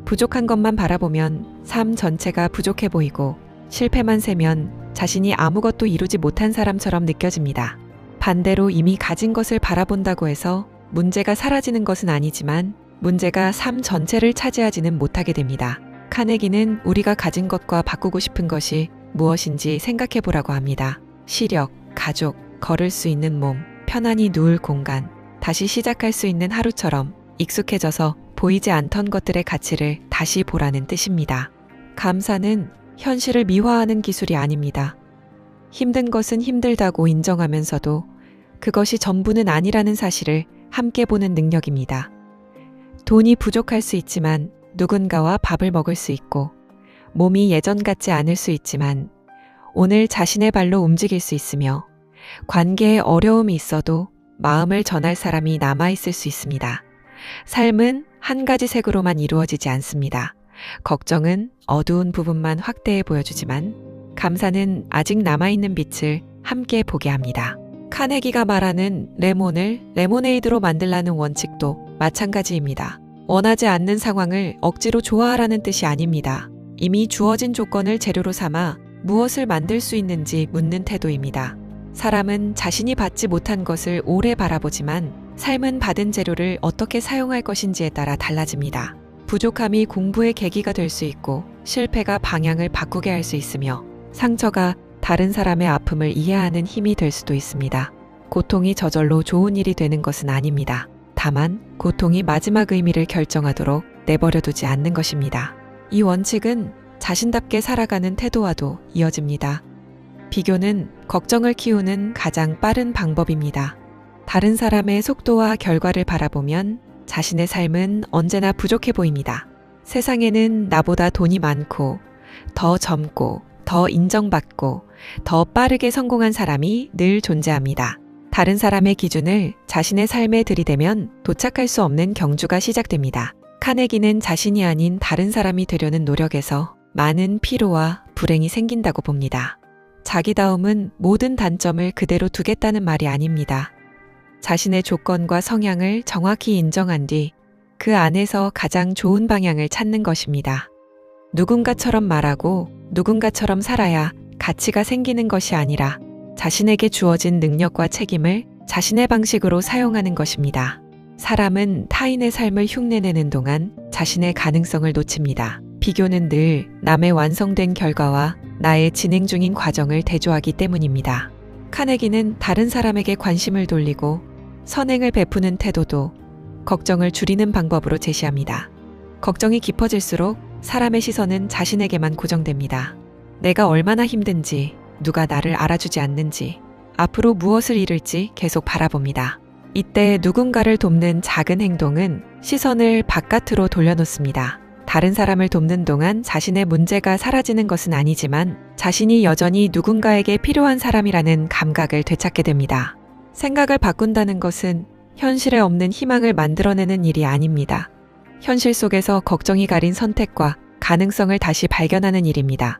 부족한 것만 바라보면 삶 전체가 부족해 보이고 실패만 세면 자신이 아무것도 이루지 못한 사람처럼 느껴집니다. 반대로 이미 가진 것을 바라본다고 해서 문제가 사라지는 것은 아니지만 문제가 삶 전체를 차지하지는 못하게 됩니다. 카네기는 우리가 가진 것과 바꾸고 싶은 것이 무엇인지 생각해 보라고 합니다. 시력, 가족, 걸을 수 있는 몸, 편안히 누울 공간, 다시 시작할 수 있는 하루처럼 익숙해져서 보이지 않던 것들의 가치를 다시 보라는 뜻입니다. 감사는 현실을 미화하는 기술이 아닙니다. 힘든 것은 힘들다고 인정하면서도 그것이 전부는 아니라는 사실을 함께 보는 능력입니다. 돈이 부족할 수 있지만 누군가와 밥을 먹을 수 있고 몸이 예전 같지 않을 수 있지만 오늘 자신의 발로 움직일 수 있으며 관계에 어려움이 있어도 마음을 전할 사람이 남아있을 수 있습니다. 삶은 한 가지 색으로만 이루어지지 않습니다. 걱정은 어두운 부분만 확대해 보여주지만 감사는 아직 남아있는 빛을 함께 보게 합니다. 카네기가 말하는 레몬을 레모네이드로 만들라는 원칙도 마찬가지입니다. 원하지 않는 상황을 억지로 좋아하라는 뜻이 아닙니다. 이미 주어진 조건을 재료로 삼아 무엇을 만들 수 있는지 묻는 태도입니다. 사람은 자신이 받지 못한 것을 오래 바라보지만 삶은 받은 재료를 어떻게 사용할 것인지에 따라 달라집니다. 부족함이 공부의 계기가 될 수 있고 실패가 방향을 바꾸게 할 수 있으며 상처가 다른 사람의 아픔을 이해하는 힘이 될 수도 있습니다. 고통이 저절로 좋은 일이 되는 것은 아닙니다. 다만 고통이 마지막 의미를 결정하도록 내버려두지 않는 것입니다. 이 원칙은 자신답게 살아가는 태도와도 이어집니다. 비교는 걱정을 키우는 가장 빠른 방법입니다. 다른 사람의 속도와 결과를 바라보면 자신의 삶은 언제나 부족해 보입니다. 세상에는 나보다 돈이 많고, 더 젊고, 더 인정받고, 더 빠르게 성공한 사람이 늘 존재합니다. 다른 사람의 기준을 자신의 삶에 들이대면 도착할 수 없는 경주가 시작됩니다. 카네기는 자신이 아닌 다른 사람이 되려는 노력에서 많은 피로와 불행이 생긴다고 봅니다. 자기다움은 모든 단점을 그대로 두겠다는 말이 아닙니다. 자신의 조건과 성향을 정확히 인정한 뒤 그 안에서 가장 좋은 방향을 찾는 것입니다. 누군가처럼 말하고 누군가처럼 살아야 가치가 생기는 것이 아니라 자신에게 주어진 능력과 책임을 자신의 방식으로 사용하는 것입니다. 사람은 타인의 삶을 흉내내는 동안 자신의 가능성을 놓칩니다. 비교는 늘 남의 완성된 결과와 나의 진행 중인 과정을 대조하기 때문입니다. 카네기는 다른 사람에게 관심을 돌리고 선행을 베푸는 태도도 걱정을 줄이는 방법으로 제시합니다. 걱정이 깊어질수록 사람의 시선은 자신에게만 고정됩니다. 내가 얼마나 힘든지, 누가 나를 알아주지 않는지, 앞으로 무엇을 이룰지 계속 바라봅니다. 이때 누군가를 돕는 작은 행동은 시선을 바깥으로 돌려놓습니다. 다른 사람을 돕는 동안 자신의 문제가 사라지는 것은 아니지만 자신이 여전히 누군가에게 필요한 사람이라는 감각을 되찾게 됩니다. 생각을 바꾼다는 것은 현실에 없는 희망을 만들어내는 일이 아닙니다. 현실 속에서 걱정이 가린 선택과 가능성을 다시 발견하는 일입니다.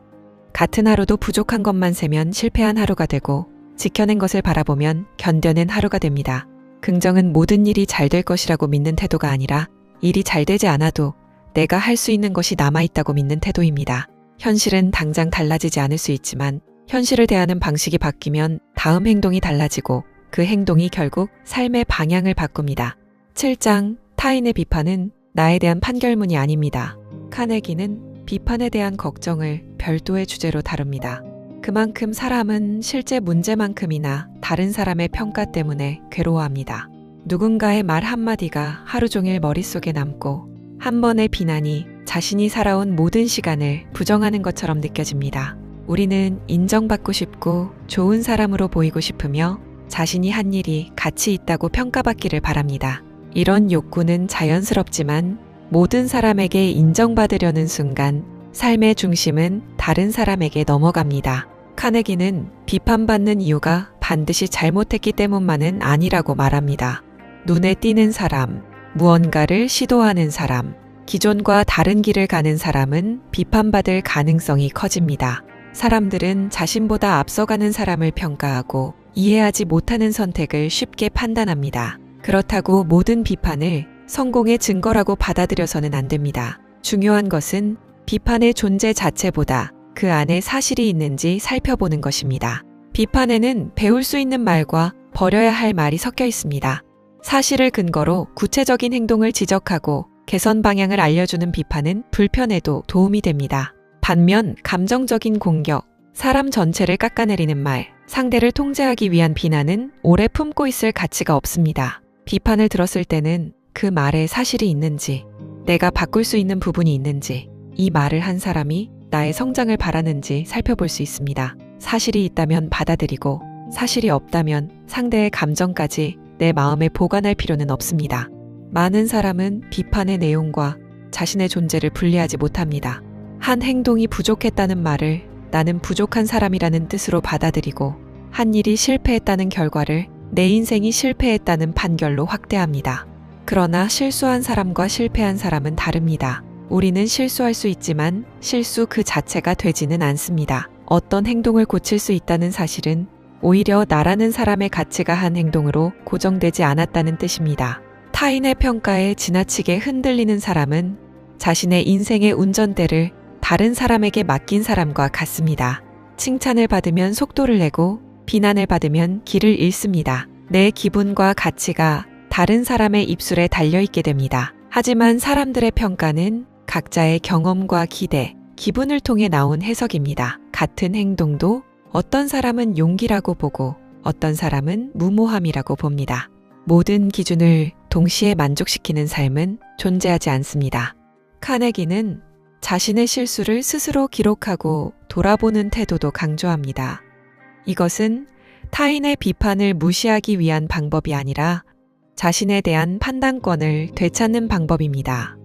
같은 하루도 부족한 것만 세면 실패한 하루가 되고 지켜낸 것을 바라보면 견뎌낸 하루가 됩니다. 긍정은 모든 일이 잘 될 것이라고 믿는 태도가 아니라 일이 잘 되지 않아도 내가 할 수 있는 것이 남아있다고 믿는 태도입니다. 현실은 당장 달라지지 않을 수 있지만 현실을 대하는 방식이 바뀌면 다음 행동이 달라지고 그 행동이 결국 삶의 방향을 바꿉니다. 7장 타인의 비판은 나에 대한 판결문이 아닙니다. 카네기는 비판에 대한 걱정을 별도의 주제로 다룹니다. 그만큼 사람은 실제 문제만큼이나 다른 사람의 평가 때문에 괴로워합니다. 누군가의 말 한마디가 하루 종일 머릿속에 남고 한 번의 비난이 자신이 살아온 모든 시간을 부정하는 것처럼 느껴집니다. 우리는 인정받고 싶고 좋은 사람으로 보이고 싶으며 자신이 한 일이 가치 있다고 평가받기를 바랍니다. 이런 욕구는 자연스럽지만 모든 사람에게 인정받으려는 순간 삶의 중심은 다른 사람에게 넘어갑니다. 카네기는 비판받는 이유가 반드시 잘못했기 때문만은 아니라고 말합니다. 눈에 띄는 사람, 무언가를 시도하는 사람, 기존과 다른 길을 가는 사람은 비판받을 가능성이 커집니다. 사람들은 자신보다 앞서가는 사람을 평가하고 이해하지 못하는 선택을 쉽게 판단합니다. 그렇다고 모든 비판을 성공의 증거라고 받아들여서는 안 됩니다. 중요한 것은 비판의 존재 자체보다 그 안에 사실이 있는지 살펴보는 것입니다. 비판에는 배울 수 있는 말과 버려야 할 말이 섞여 있습니다. 사실을 근거로 구체적인 행동을 지적하고 개선 방향을 알려주는 비판은 불편에도 도움이 됩니다. 반면 감정적인 공격, 사람 전체를 깎아내리는 말, 상대를 통제하기 위한 비난은 오래 품고 있을 가치가 없습니다. 비판을 들었을 때는 그 말에 사실이 있는지, 내가 바꿀 수 있는 부분이 있는지, 이 말을 한 사람이 나의 성장을 바라는지 살펴볼 수 있습니다. 사실이 있다면 받아들이고 사실이 없다면 상대의 감정까지 내 마음에 보관할 필요는 없습니다. 많은 사람은 비판의 내용과 자신의 존재를 분리하지 못합니다. 한 행동이 부족했다는 말을 나는 부족한 사람이라는 뜻으로 받아들이고 한 일이 실패했다는 결과를 내 인생이 실패했다는 판결로 확대합니다. 그러나 실수한 사람과 실패한 사람은 다릅니다. 우리는 실수할 수 있지만 실수 그 자체가 되지는 않습니다. 어떤 행동을 고칠 수 있다는 사실은 오히려 나라는 사람의 가치가 한 행동으로 고정되지 않았다는 뜻입니다. 타인의 평가에 지나치게 흔들리는 사람은 자신의 인생의 운전대를 다른 사람에게 맡긴 사람과 같습니다. 칭찬을 받으면 속도를 내고 비난을 받으면 길을 잃습니다. 내 기분과 가치가 다른 사람의 입술에 달려있게 됩니다. 하지만 사람들의 평가는 각자의 경험과 기대, 기분을 통해 나온 해석입니다. 같은 행동도 어떤 사람은 용기라고 보고 어떤 사람은 무모함이라고 봅니다. 모든 기준을 동시에 만족시키는 삶은 존재하지 않습니다. 카네기는 자신의 실수를 스스로 기록하고 돌아보는 태도도 강조합니다. 이것은 타인의 비판을 무시하기 위한 방법이 아니라 자신에 대한 판단권을 되찾는 방법입니다.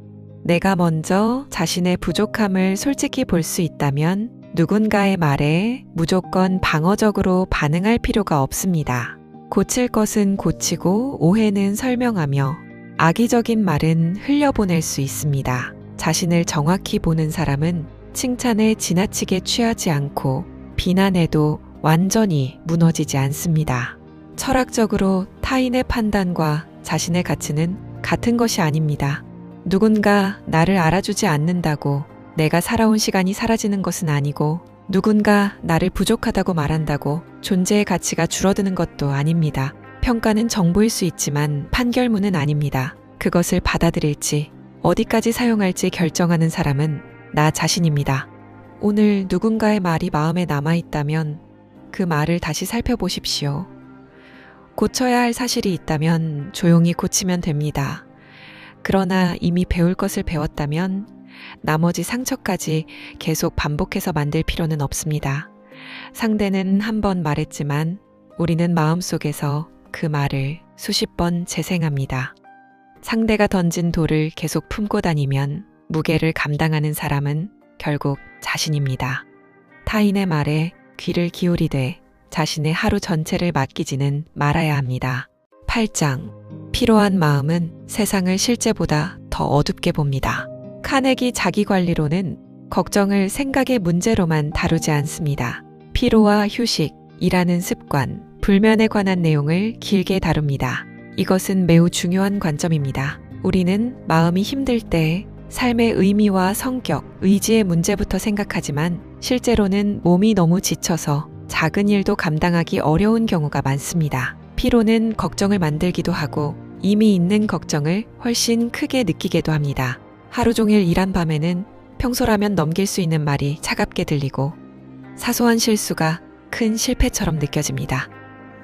내가 먼저 자신의 부족함을 솔직히 볼 수 있다면 누군가의 말에 무조건 방어적으로 반응할 필요가 없습니다. 고칠 것은 고치고 오해는 설명하며 악의적인 말은 흘려보낼 수 있습니다. 자신을 정확히 보는 사람은 칭찬에 지나치게 취하지 않고 비난에도 완전히 무너지지 않습니다. 철학적으로 타인의 판단과 자신의 가치는 같은 것이 아닙니다. 누군가 나를 알아주지 않는다고 내가 살아온 시간이 사라지는 것은 아니고 누군가 나를 부족하다고 말한다고 존재의 가치가 줄어드는 것도 아닙니다. 평가는 정보일 수 있지만 판결문은 아닙니다. 그것을 받아들일지 어디까지 사용할지 결정하는 사람은 나 자신입니다. 오늘 누군가의 말이 마음에 남아있다면 그 말을 다시 살펴보십시오. 고쳐야 할 사실이 있다면 조용히 고치면 됩니다. 그러나 이미 배울 것을 배웠다면 나머지 상처까지 계속 반복해서 만들 필요는 없습니다. 상대는 한 번 말했지만 우리는 마음속에서 그 말을 수십 번 재생합니다. 상대가 던진 돌을 계속 품고 다니면 무게를 감당하는 사람은 결국 자신입니다. 타인의 말에 귀를 기울이되 자신의 하루 전체를 맡기지는 말아야 합니다. 8장. 피로한 마음은 세상을 실제보다 더 어둡게 봅니다. 카네기 자기관리론은 걱정을 생각의 문제로만 다루지 않습니다. 피로와 휴식, 일하는 습관, 불면에 관한 내용을 길게 다룹니다. 이것은 매우 중요한 관점입니다. 우리는 마음이 힘들 때 삶의 의미와 성격, 의지의 문제부터 생각하지만 실제로는 몸이 너무 지쳐서 작은 일도 감당하기 어려운 경우가 많습니다. 피로는 걱정을 만들기도 하고 이미 있는 걱정을 훨씬 크게 느끼게도 합니다. 하루 종일 일한 밤에는 평소라면 넘길 수 있는 말이 차갑게 들리고 사소한 실수가 큰 실패처럼 느껴집니다.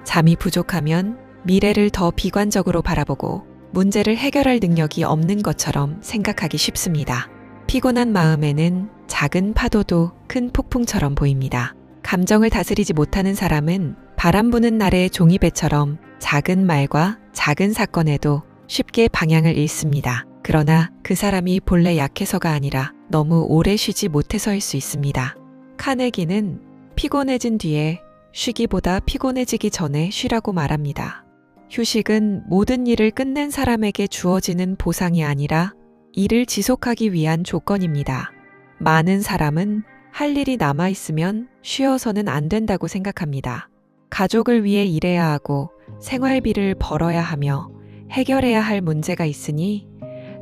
잠이 부족하면 미래를 더 비관적으로 바라보고 문제를 해결할 능력이 없는 것처럼 생각하기 쉽습니다. 피곤한 마음에는 작은 파도도 큰 폭풍처럼 보입니다. 감정을 다스리지 못하는 사람은 바람 부는 날의 종이배처럼 작은 말과 작은 사건에도 쉽게 방향을 잃습니다. 그러나 그 사람이 본래 약해서가 아니라 너무 오래 쉬지 못해서일 수 있습니다. 카네기는 피곤해진 뒤에 쉬기보다 피곤해지기 전에 쉬라고 말합니다. 휴식은 모든 일을 끝낸 사람에게 주어지는 보상이 아니라 일을 지속하기 위한 조건입니다. 많은 사람은 할 일이 남아있으면 쉬어서는 안 된다고 생각합니다. 가족을 위해 일해야 하고 생활비를 벌어야 하며 해결해야 할 문제가 있으니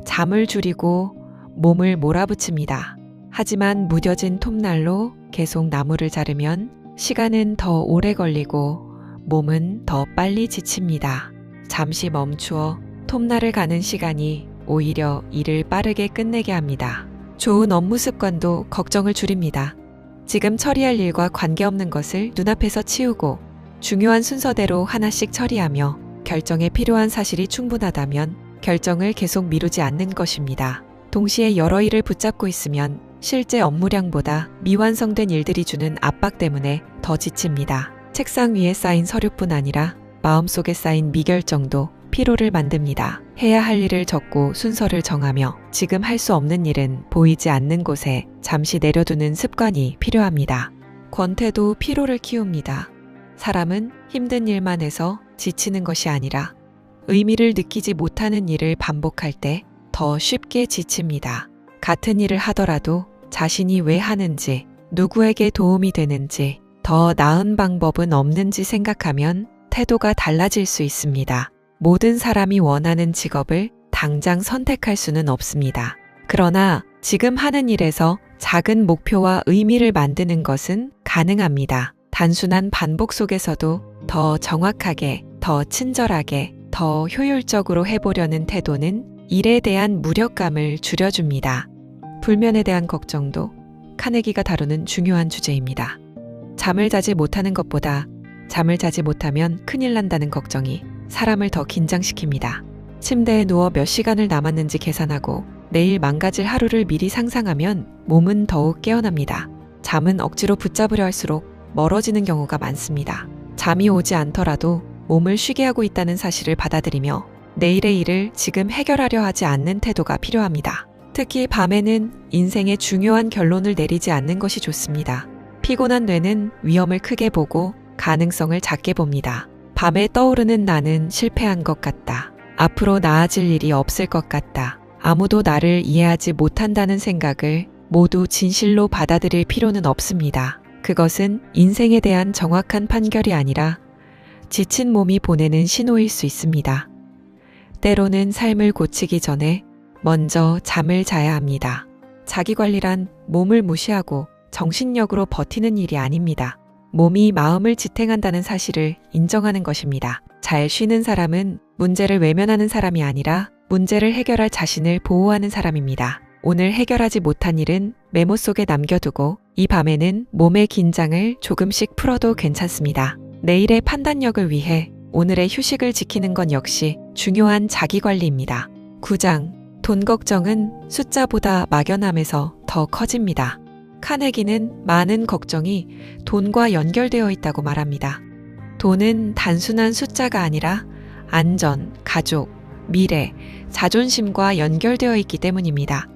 잠을 줄이고 몸을 몰아붙입니다. 하지만 무뎌진 톱날로 계속 나무를 자르면 시간은 더 오래 걸리고 몸은 더 빨리 지칩니다. 잠시 멈추어 톱날을 가는 시간이 오히려 일을 빠르게 끝내게 합니다. 좋은 업무 습관도 걱정을 줄입니다. 지금 처리할 일과 관계없는 것을 눈앞에서 치우고 중요한 순서대로 하나씩 처리하며 결정에 필요한 사실이 충분하다면 결정을 계속 미루지 않는 것입니다. 동시에 여러 일을 붙잡고 있으면 실제 업무량보다 미완성된 일들이 주는 압박 때문에 더 지칩니다. 책상 위에 쌓인 서류뿐 아니라 마음속에 쌓인 미결정도 피로를 만듭니다. 해야 할 일을 적고 순서를 정하며 지금 할 수 없는 일은 보이지 않는 곳에 잠시 내려두는 습관이 필요합니다. 권태도 피로를 키웁니다. 사람은 힘든 일만 해서 지치는 것이 아니라 의미를 느끼지 못하는 일을 반복할 때 더 쉽게 지칩니다. 같은 일을 하더라도 자신이 왜 하는지, 누구에게 도움이 되는지, 더 나은 방법은 없는지 생각하면 태도가 달라질 수 있습니다. 모든 사람이 원하는 직업을 당장 선택할 수는 없습니다. 그러나 지금 하는 일에서 작은 목표와 의미를 만드는 것은 가능합니다. 단순한 반복 속에서도 더 정확하게, 더 친절하게, 더 더 효율적으로 해보려는 태도는 일에 대한 무력감을 줄여줍니다. 불면에 대한 걱정도 카네기가 다루는 중요한 주제입니다. 잠을 자지 못하는 것보다 잠을 자지 못하면 큰일 난다는 걱정이 사람을 더 긴장시킵니다. 침대에 누워 몇 시간을 남았는지 계산하고 내일 망가질 하루를 미리 상상하면 몸은 더욱 깨어납니다. 잠은 억지로 붙잡으려 할수록 멀어지는 경우가 많습니다. 잠이 오지 않더라도 몸을 쉬게 하고 있다는 사실을 받아들이며 내일의 일을 지금 해결하려 하지 않는 태도가 필요합니다. 특히 밤에는 인생의 중요한 결론을 내리지 않는 것이 좋습니다. 피곤한 뇌는 위험을 크게 보고 가능성을 작게 봅니다. 밤에 떠오르는 나는 실패한 것 같다. 앞으로 나아질 일이 없을 것 같다. 아무도 나를 이해하지 못한다는 생각을 모두 진실로 받아들일 필요는 없습니다. 그것은 인생에 대한 정확한 판결이 아니라 지친 몸이 보내는 신호일 수 있습니다. 때로는 삶을 고치기 전에 먼저 잠을 자야 합니다. 자기관리란 몸을 무시하고 정신력으로 버티는 일이 아닙니다. 몸이 마음을 지탱한다는 사실을 인정하는 것입니다. 잘 쉬는 사람은 문제를 외면하는 사람이 아니라 문제를 해결할 자신을 보호하는 사람입니다. 오늘 해결하지 못한 일은 메모 속에 남겨두고 이 밤에는 몸의 긴장을 조금씩 풀어도 괜찮습니다. 내일의 판단력을 위해 오늘의 휴식을 지키는 건 역시 중요한 자기관리입니다. 9장, 돈 걱정은 숫자보다 막연함에서 더 커집니다. 카네기는 많은 걱정이 돈과 연결되어 있다고 말합니다. 돈은 단순한 숫자가 아니라 안전, 가족, 미래, 자존심과 연결되어 있기 때문입니다.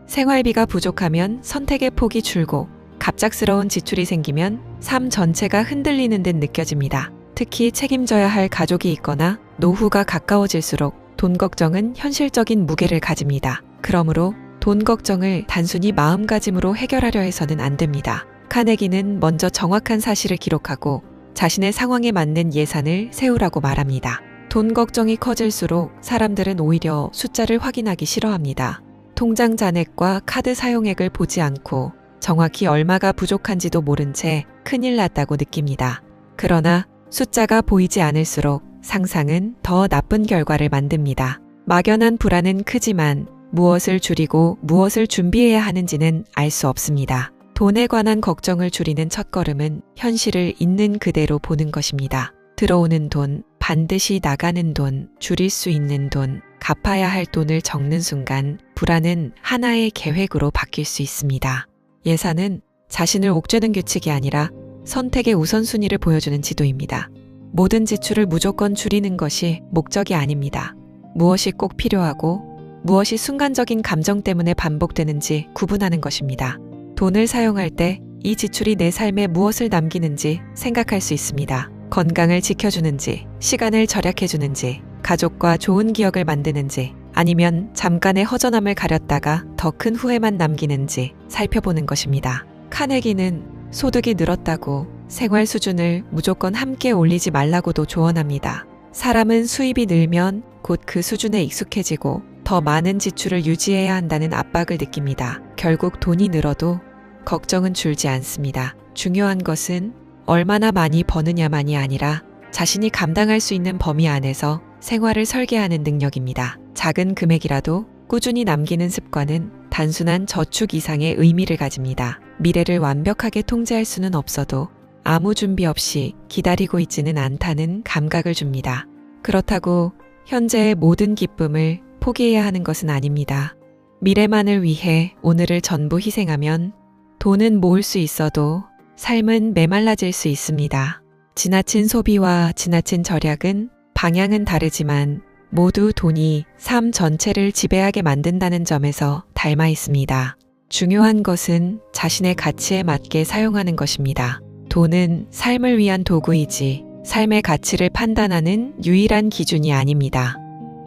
생활비가 부족하면 선택의 폭이 줄고 갑작스러운 지출이 생기면 삶 전체가 흔들리는 듯 느껴집니다. 특히 책임져야 할 가족이 있거나 노후가 가까워질수록 돈 걱정은 현실적인 무게를 가집니다. 그러므로 돈 걱정을 단순히 마음가짐으로 해결하려 해서는 안 됩니다. 카네기는 먼저 정확한 사실을 기록하고 자신의 상황에 맞는 예산을 세우라고 말합니다. 돈 걱정이 커질수록 사람들은 오히려 숫자를 확인하기 싫어합니다. 통장 잔액과 카드 사용액을 보지 않고 정확히 얼마가 부족한지도 모른 채 큰일 났다고 느낍니다. 그러나 숫자가 보이지 않을수록 상상은 더 나쁜 결과를 만듭니다. 막연한 불안은 크지만 무엇을 줄이고 무엇을 준비해야 하는지는 알 수 없습니다. 돈에 관한 걱정을 줄이는 첫걸음은 현실을 있는 그대로 보는 것입니다. 들어오는 돈, 반드시 나가는 돈, 줄일 수 있는 돈, 갚아야 할 돈을 적는 순간 불안은 하나의 계획으로 바뀔 수 있습니다. 예산은 자신을 옥죄는 규칙이 아니라 선택의 우선순위를 보여주는 지도입니다. 모든 지출을 무조건 줄이는 것이 목적이 아닙니다. 무엇이 꼭 필요하고 무엇이 순간적인 감정 때문에 반복되는지 구분하는 것입니다. 돈을 사용할 때 이 지출이 내 삶에 무엇을 남기는지 생각할 수 있습니다. 건강을 지켜주는지, 시간을 절약해주는지, 가족과 좋은 기억을 만드는지, 아니면 잠깐의 허전함을 가렸다가 더 큰 후회만 남기는지 살펴보는 것입니다. 카네기는 소득이 늘었다고 생활 수준을 무조건 함께 올리지 말라고도 조언합니다. 사람은 수입이 늘면 곧 그 수준에 익숙해지고 더 많은 지출을 유지해야 한다는 압박을 느낍니다. 결국 돈이 늘어도 걱정은 줄지 않습니다. 중요한 것은 얼마나 많이 버느냐만이 아니라 자신이 감당할 수 있는 범위 안에서 생활을 설계하는 능력입니다. 작은 금액이라도 꾸준히 남기는 습관은 단순한 저축 이상의 의미를 가집니다. 미래를 완벽하게 통제할 수는 없어도 아무 준비 없이 기다리고 있지는 않다는 감각을 줍니다. 그렇다고 현재의 모든 기쁨을 포기해야 하는 것은 아닙니다. 미래만을 위해 오늘을 전부 희생하면 돈은 모을 수 있어도 삶은 메말라질 수 있습니다. 지나친 소비와 지나친 절약은 방향은 다르지만 모두 돈이 삶 전체를 지배하게 만든다는 점에서 닮아 있습니다. 중요한 것은 자신의 가치에 맞게 사용하는 것입니다. 돈은 삶을 위한 도구이지 삶의 가치를 판단하는 유일한 기준이 아닙니다.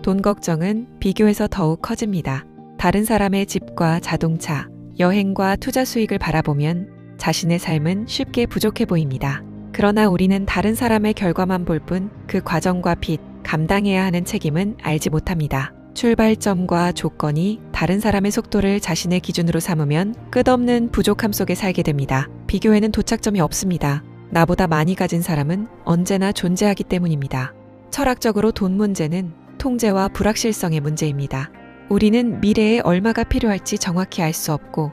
돈 걱정은 비교에서 더욱 커집니다. 다른 사람의 집과 자동차, 여행과 투자 수익을 바라보면 자신의 삶은 쉽게 부족해 보입니다. 그러나 우리는 다른 사람의 결과만 볼 뿐 그 과정과 빚, 감당해야 하는 책임은 알지 못합니다. 출발점과 조건이 다른 사람의 속도를 자신의 기준으로 삼으면 끝없는 부족함 속에 살게 됩니다. 비교에는 도착점이 없습니다. 나보다 많이 가진 사람은 언제나 존재하기 때문입니다. 철학적으로 돈 문제는 통제와 불확실성의 문제입니다. 우리는 미래에 얼마가 필요할지 정확히 알 수 없고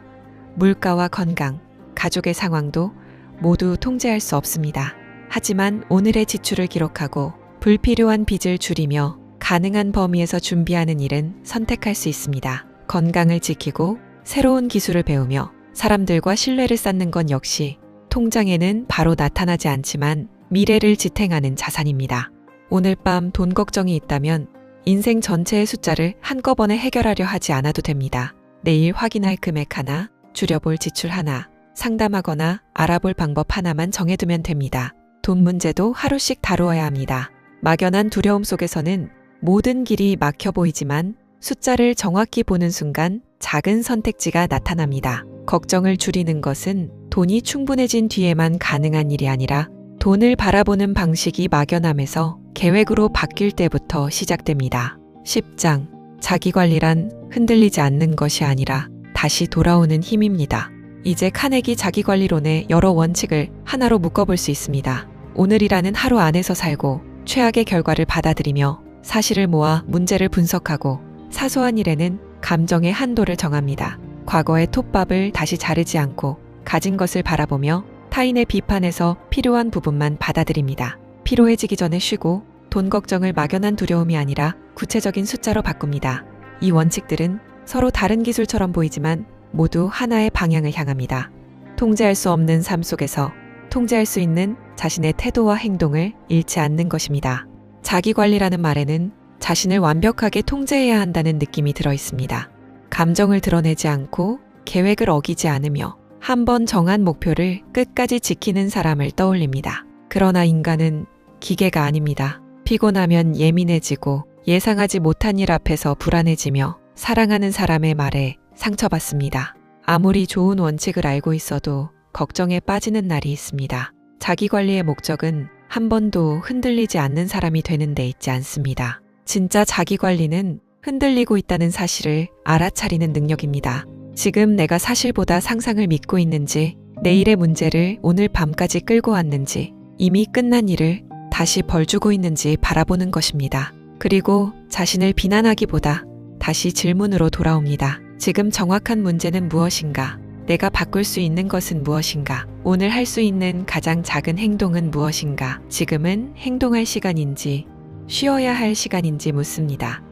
물가와 건강, 가족의 상황도 모두 통제할 수 없습니다. 하지만 오늘의 지출을 기록하고 불필요한 빚을 줄이며 가능한 범위에서 준비하는 일은 선택할 수 있습니다. 건강을 지키고 새로운 기술을 배우며 사람들과 신뢰를 쌓는 건 역시 통장에는 바로 나타나지 않지만 미래를 지탱하는 자산입니다. 오늘 밤 돈 걱정이 있다면 인생 전체의 숫자를 한꺼번에 해결하려 하지 않아도 됩니다. 내일 확인할 금액 하나, 줄여볼 지출 하나, 상담하거나 알아볼 방법 하나만 정해두면 됩니다. 돈 문제도 하루씩 다루어야 합니다. 막연한 두려움 속에서는 모든 길이 막혀 보이지만 숫자를 정확히 보는 순간 작은 선택지가 나타납니다. 걱정을 줄이는 것은 돈이 충분해진 뒤에만 가능한 일이 아니라 돈을 바라보는 방식이 막연함에서 계획으로 바뀔 때부터 시작됩니다. 10장 자기관리란 흔들리지 않는 것이 아니라 다시 돌아오는 힘입니다. 이제 카네기 자기관리론의 여러 원칙을 하나로 묶어볼 수 있습니다. 오늘이라는 하루 안에서 살고 최악의 결과를 받아들이며 사실을 모아 문제를 분석하고 사소한 일에는 감정의 한도를 정합니다. 과거의 톱밥을 다시 자르지 않고 가진 것을 바라보며 타인의 비판에서 필요한 부분만 받아들입니다. 피로해지기 전에 쉬고 돈 걱정을 막연한 두려움이 아니라 구체적인 숫자로 바꿉니다. 이 원칙들은 서로 다른 기술처럼 보이지만 모두 하나의 방향을 향합니다. 통제할 수 없는 삶 속에서 통제할 수 있는 자신의 태도와 행동을 잃지 않는 것입니다. 자기관리라는 말에는 자신을 완벽하게 통제해야 한다는 느낌이 들어 있습니다. 감정을 드러내지 않고 계획을 어기지 않으며 한번 정한 목표를 끝까지 지키는 사람을 떠올립니다. 그러나 인간은 기계가 아닙니다. 피곤하면 예민해지고 예상하지 못한 일 앞에서 불안해지며 사랑하는 사람의 말에 상처받습니다. 아무리 좋은 원칙을 알고 있어도 걱정에 빠지는 날이 있습니다. 자기관리의 목적은 한 번도 흔들리지 않는 사람이 되는 데 있지 않습니다. 진짜 자기관리는 흔들리고 있다는 사실을 알아차리는 능력입니다. 지금 내가 사실보다 상상을 믿고 있는지, 내일의 문제를 오늘 밤까지 끌고 왔는지, 이미 끝난 일을 다시 벌주고 있는지 바라보는 것입니다. 그리고 자신을 비난하기보다 다시 질문으로 돌아옵니다. 지금 정확한 문제는 무엇인가? 내가 바꿀 수 있는 것은 무엇인가? 오늘 할 수 있는 가장 작은 행동은 무엇인가? 지금은 행동할 시간인지 쉬어야 할 시간인지 묻습니다.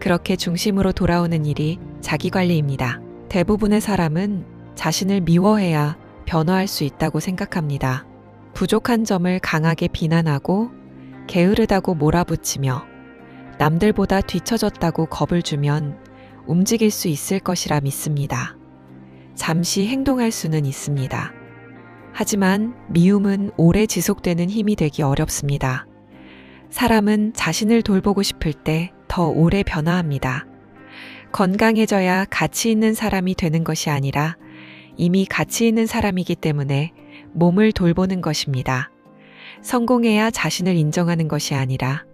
그렇게 중심으로 돌아오는 일이 자기관리입니다. 대부분의 사람은 자신을 미워해야 변화할 수 있다고 생각합니다. 부족한 점을 강하게 비난하고 게으르다고 몰아붙이며 남들보다 뒤처졌다고 겁을 주면 움직일 수 있을 것이라 믿습니다. 잠시 행동할 수는 있습니다. 하지만 미움은 오래 지속되는 힘이 되기 어렵습니다. 사람은 자신을 돌보고 싶을 때 더 오래 변화합니다. 건강해져야 가치 있는 사람이 되는 것이 아니라 이미 가치 있는 사람이기 때문에 몸을 돌보는 것입니다. 성공해야 자신을 인정하는 것이 아니라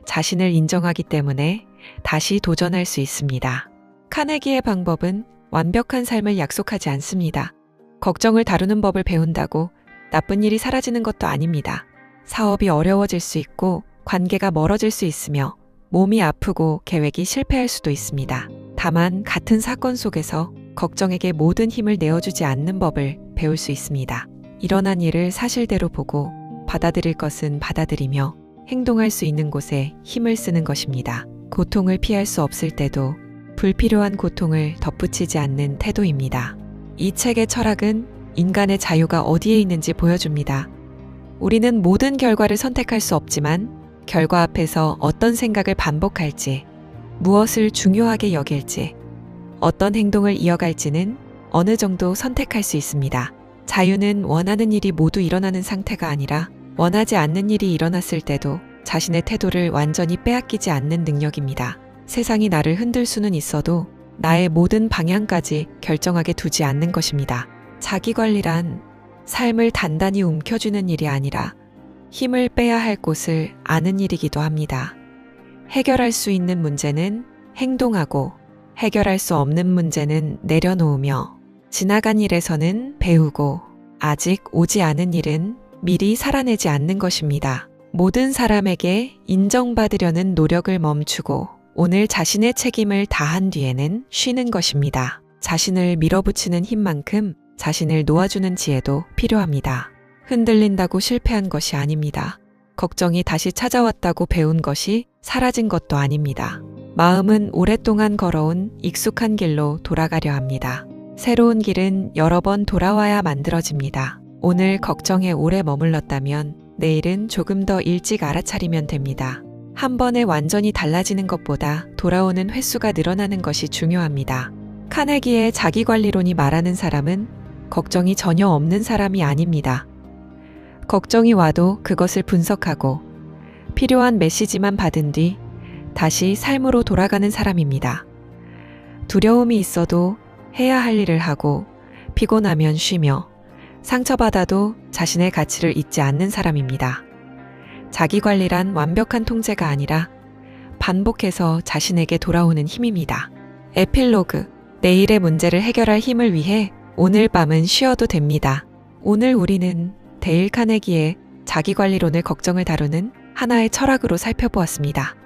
자신을 인정하기 때문에 다시 도전할 수 있습니다. 카네기의 방법은 완벽한 삶을 약속하지 않습니다. 걱정을 다루는 법을 배운다고 나쁜 일이 사라지는 것도 아닙니다. 사업이 어려워질 수 있고 관계가 멀어질 수 있으며 몸이 아프고 계획이 실패할 수도 있습니다. 다만 같은 사건 속에서 걱정에게 모든 힘을 내어주지 않는 법을 배울 수 있습니다. 일어난 일을 사실대로 보고 받아들일 것은 받아들이며 행동할 수 있는 곳에 힘을 쓰는 것입니다. 고통을 피할 수 없을 때도 불필요한 고통을 덧붙이지 않는 태도입니다. 이 책의 철학은 인간의 자유가 어디에 있는지 보여줍니다. 우리는 모든 결과를 선택할 수 없지만 결과 앞에서 어떤 생각을 반복할지, 무엇을 중요하게 여길지, 어떤 행동을 이어갈지는 어느 정도 선택할 수 있습니다. 자유는 원하는 일이 모두 일어나는 상태가 아니라 원하지 않는 일이 일어났을 때도 자신의 태도를 완전히 빼앗기지 않는 능력입니다. 세상이 나를 흔들 수는 있어도 나의 모든 방향까지 결정하게 두지 않는 것입니다. 자기관리란 삶을 단단히 움켜쥐는 일이 아니라 힘을 빼야 할 곳을 아는 일이기도 합니다. 해결할 수 있는 문제는 행동하고 해결할 수 없는 문제는 내려놓으며 지나간 일에서는 배우고 아직 오지 않은 일은 미리 살아내지 않는 것입니다. 모든 사람에게 인정받으려는 노력을 멈추고 오늘 자신의 책임을 다한 뒤에는 쉬는 것입니다. 자신을 밀어붙이는 힘만큼 자신을 놓아주는 지혜도 필요합니다. 흔들린다고 실패한 것이 아닙니다. 걱정이 다시 찾아왔다고 배운 것이 사라진 것도 아닙니다. 마음은 오랫동안 걸어온 익숙한 길로 돌아가려 합니다. 새로운 길은 여러 번 돌아와야 만들어집니다. 오늘 걱정에 오래 머물렀다면 내일은 조금 더 일찍 알아차리면 됩니다. 한 번에 완전히 달라지는 것보다 돌아오는 횟수가 늘어나는 것이 중요합니다. 카네기의 자기관리론이 말하는 사람은 걱정이 전혀 없는 사람이 아닙니다. 걱정이 와도 그것을 분석하고 필요한 메시지만 받은 뒤 다시 삶으로 돌아가는 사람입니다. 두려움이 있어도 해야 할 일을 하고 피곤하면 쉬며 상처받아도 자신의 가치를 잊지 않는 사람입니다. 자기관리란 완벽한 통제가 아니라 반복해서 자신에게 돌아오는 힘입니다. 에필로그, 내일의 문제를 해결할 힘을 위해 오늘 밤은 쉬어도 됩니다. 오늘 우리는 데일 카네기의 자기관리론을 걱정을 다루는 하나의 철학으로 살펴보았습니다.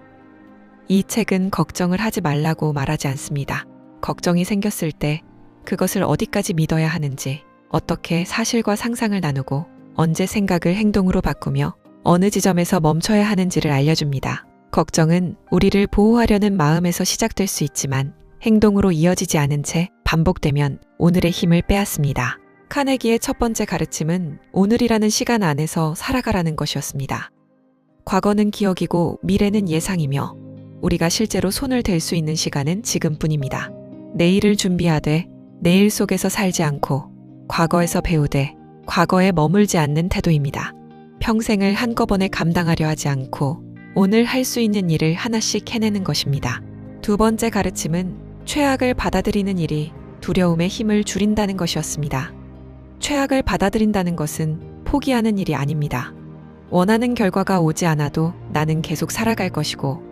이 책은 걱정을 하지 말라고 말하지 않습니다. 걱정이 생겼을 때 그것을 어디까지 믿어야 하는지, 어떻게 사실과 상상을 나누고 언제 생각을 행동으로 바꾸며 어느 지점에서 멈춰야 하는지를 알려줍니다. 걱정은 우리를 보호하려는 마음에서 시작될 수 있지만 행동으로 이어지지 않은 채 반복되면 오늘의 힘을 빼앗습니다. 카네기의 첫 번째 가르침은 오늘이라는 시간 안에서 살아가라는 것이었습니다. 과거는 기억이고 미래는 예상이며 우리가 실제로 손을 댈 수 있는 시간은 지금뿐입니다. 내일을 준비하되 내일 속에서 살지 않고 과거에서 배우되 과거에 머물지 않는 태도입니다. 평생을 한꺼번에 감당하려 하지 않고 오늘 할 수 있는 일을 하나씩 해내는 것입니다. 두 번째 가르침은 최악을 받아들이는 일이 두려움의 힘을 줄인다는 것이었습니다. 최악을 받아들인다는 것은 포기하는 일이 아닙니다. 원하는 결과가 오지 않아도 나는 계속 살아갈 것이고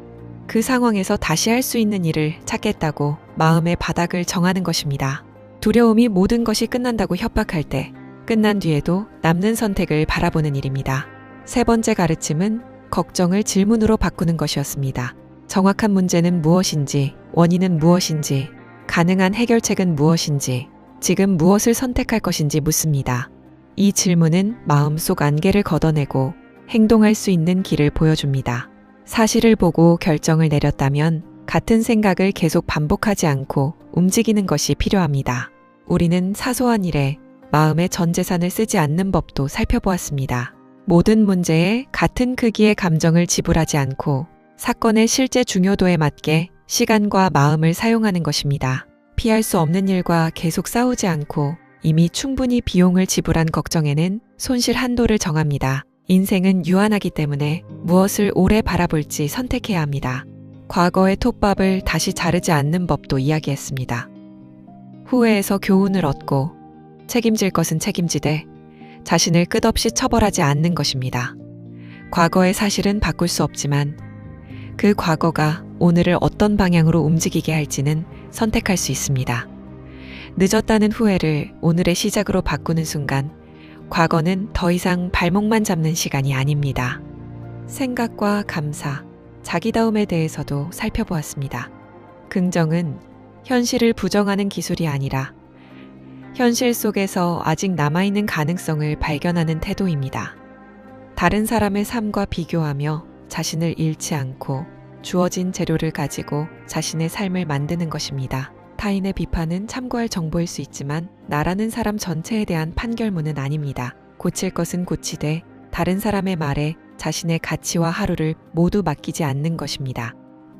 그 상황에서 다시 할 수 있는 일을 찾겠다고 마음의 바닥을 정하는 것입니다. 두려움이 모든 것이 끝난다고 협박할 때 끝난 뒤에도 남는 선택을 바라보는 일입니다. 세 번째 가르침은 걱정을 질문으로 바꾸는 것이었습니다. 정확한 문제는 무엇인지, 원인은 무엇인지, 가능한 해결책은 무엇인지, 지금 무엇을 선택할 것인지 묻습니다. 이 질문은 마음속 안개를 걷어내고 행동할 수 있는 길을 보여줍니다. 사실을 보고 결정을 내렸다면 같은 생각을 계속 반복하지 않고 움직이는 것이 필요합니다. 우리는 사소한 일에 마음의 전 재산을 쓰지 않는 법도 살펴보았습니다. 모든 문제에 같은 크기의 감정을 지불하지 않고 사건의 실제 중요도에 맞게 시간과 마음을 사용하는 것입니다. 피할 수 없는 일과 계속 싸우지 않고 이미 충분히 비용을 지불한 걱정에는 손실 한도를 정합니다. 인생은 유한하기 때문에 무엇을 오래 바라볼지 선택해야 합니다. 과거의 톱밥을 다시 자르지 않는 법도 이야기했습니다. 후회에서 교훈을 얻고 책임질 것은 책임지되 자신을 끝없이 처벌하지 않는 것입니다. 과거의 사실은 바꿀 수 없지만 그 과거가 오늘을 어떤 방향으로 움직이게 할지는 선택할 수 있습니다. 늦었다는 후회를 오늘의 시작으로 바꾸는 순간 과거는 더 이상 발목만 잡는 시간이 아닙니다. 생각과 감사, 자기다움에 대해서도 살펴보았습니다. 긍정은 현실을 부정하는 기술이 아니라 현실 속에서 아직 남아있는 가능성을 발견하는 태도입니다. 다른 사람의 삶과 비교하며 자신을 잃지 않고 주어진 재료를 가지고 자신의 삶을 만드는 것입니다. 타인의 비판은 참고할 정보일 수 있지만 나라는 사람 전체에 대한 판결문은 아닙니다. 고칠 것은 고치되 다른 사람의 말에 자신의 가치와 하루를 모두 맡기지 않는 것입니다.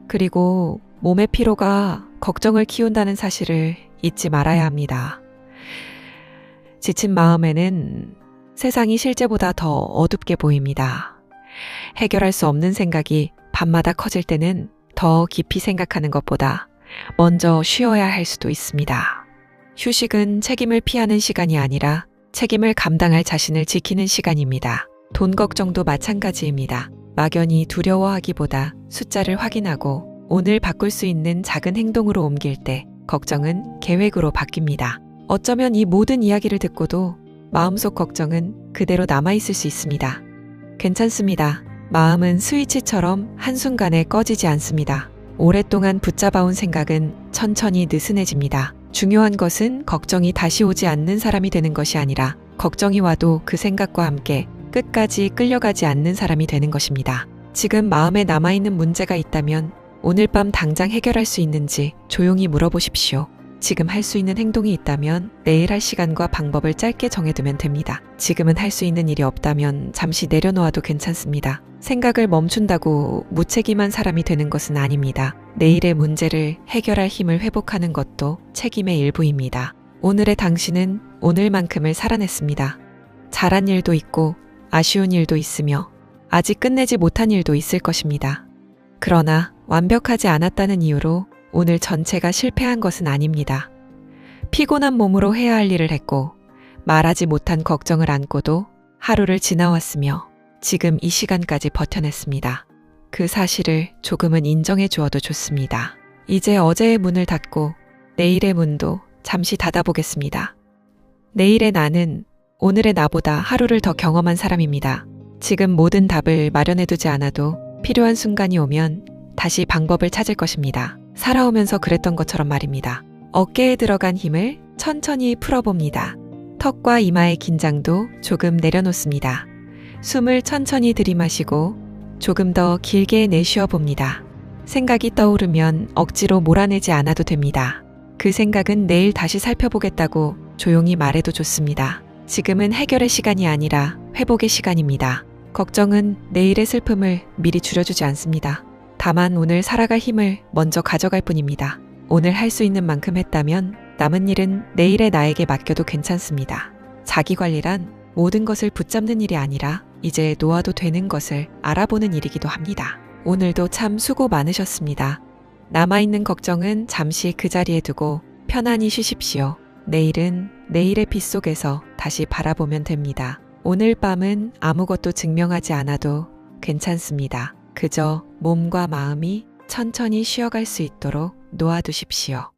그리고 몸의 피로가 걱정을 키운다는 사실을 잊지 말아야 합니다. 지친 마음에는 세상이 실제보다 더 어둡게 보입니다. 해결할 수 없는 생각이 밤마다 커질 때는 더 깊이 생각하는 것보다 먼저 쉬어야 할 수도 있습니다. 휴식은 책임을 피하는 시간이 아니라 책임을 감당할 자신을 지키는 시간입니다. 돈 걱정도 마찬가지입니다. 막연히 두려워하기보다 숫자를 확인하고 오늘 바꿀 수 있는 작은 행동으로 옮길 때 걱정은 계획으로 바뀝니다. 어쩌면 이 모든 이야기를 듣고도 마음속 걱정은 그대로 남아있을 수 있습니다. 괜찮습니다. 마음은 스위치처럼 한순간에 꺼지지 않습니다. 오랫동안 붙잡아온 생각은 천천히 느슨해집니다. 중요한 것은 걱정이 다시 오지 않는 사람이 되는 것이 아니라 걱정이 와도 그 생각과 함께 끝까지 끌려가지 않는 사람이 되는 것입니다. 지금 마음에 남아있는 문제가 있다면 오늘 밤 당장 해결할 수 있는지 조용히 물어보십시오. 지금 할 수 있는 행동이 있다면 내일 할 시간과 방법을 짧게 정해두면 됩니다. 지금은 할 수 있는 일이 없다면 잠시 내려놓아도 괜찮습니다. 생각을 멈춘다고 무책임한 사람이 되는 것은 아닙니다. 내일의 문제를 해결할 힘을 회복하는 것도 책임의 일부입니다. 오늘의 당신은 오늘만큼을 살아냈습니다. 잘한 일도 있고 아쉬운 일도 있으며 아직 끝내지 못한 일도 있을 것입니다. 그러나 완벽하지 않았다는 이유로 오늘 전체가 실패한 것은 아닙니다. 피곤한 몸으로 해야 할 일을 했고 말하지 못한 걱정을 안고도 하루를 지나왔으며 지금 이 시간까지 버텨냈습니다. 그 사실을 조금은 인정해 주어도 좋습니다. 이제 어제의 문을 닫고 내일의 문도 잠시 닫아보겠습니다. 내일의 나는 오늘의 나보다 하루를 더 경험한 사람입니다. 지금 모든 답을 마련해두지 않아도 필요한 순간이 오면 다시 방법을 찾을 것입니다. 살아오면서 그랬던 것처럼 말입니다. 어깨에 들어간 힘을 천천히 풀어봅니다. 턱과 이마의 긴장도 조금 내려놓습니다. 숨을 천천히 들이마시고 조금 더 길게 내쉬어 봅니다. 생각이 떠오르면 억지로 몰아내지 않아도 됩니다. 그 생각은 내일 다시 살펴보겠다고 조용히 말해도 좋습니다. 지금은 해결의 시간이 아니라 회복의 시간입니다. 걱정은 내일의 슬픔을 미리 줄여주지 않습니다. 다만 오늘 살아갈 힘을 먼저 가져갈 뿐입니다. 오늘 할 수 있는 만큼 했다면 남은 일은 내일의 나에게 맡겨도 괜찮습니다. 자기관리란 모든 것을 붙잡는 일이 아니라 이제 놓아도 되는 것을 알아보는 일이기도 합니다. 오늘도 참 수고 많으셨습니다. 남아있는 걱정은 잠시 그 자리에 두고 편안히 쉬십시오. 내일은 내일의 빛 속에서 다시 바라보면 됩니다. 오늘 밤은 아무것도 증명하지 않아도 괜찮습니다. 그저 몸과 마음이 천천히 쉬어갈 수 있도록 놓아두십시오.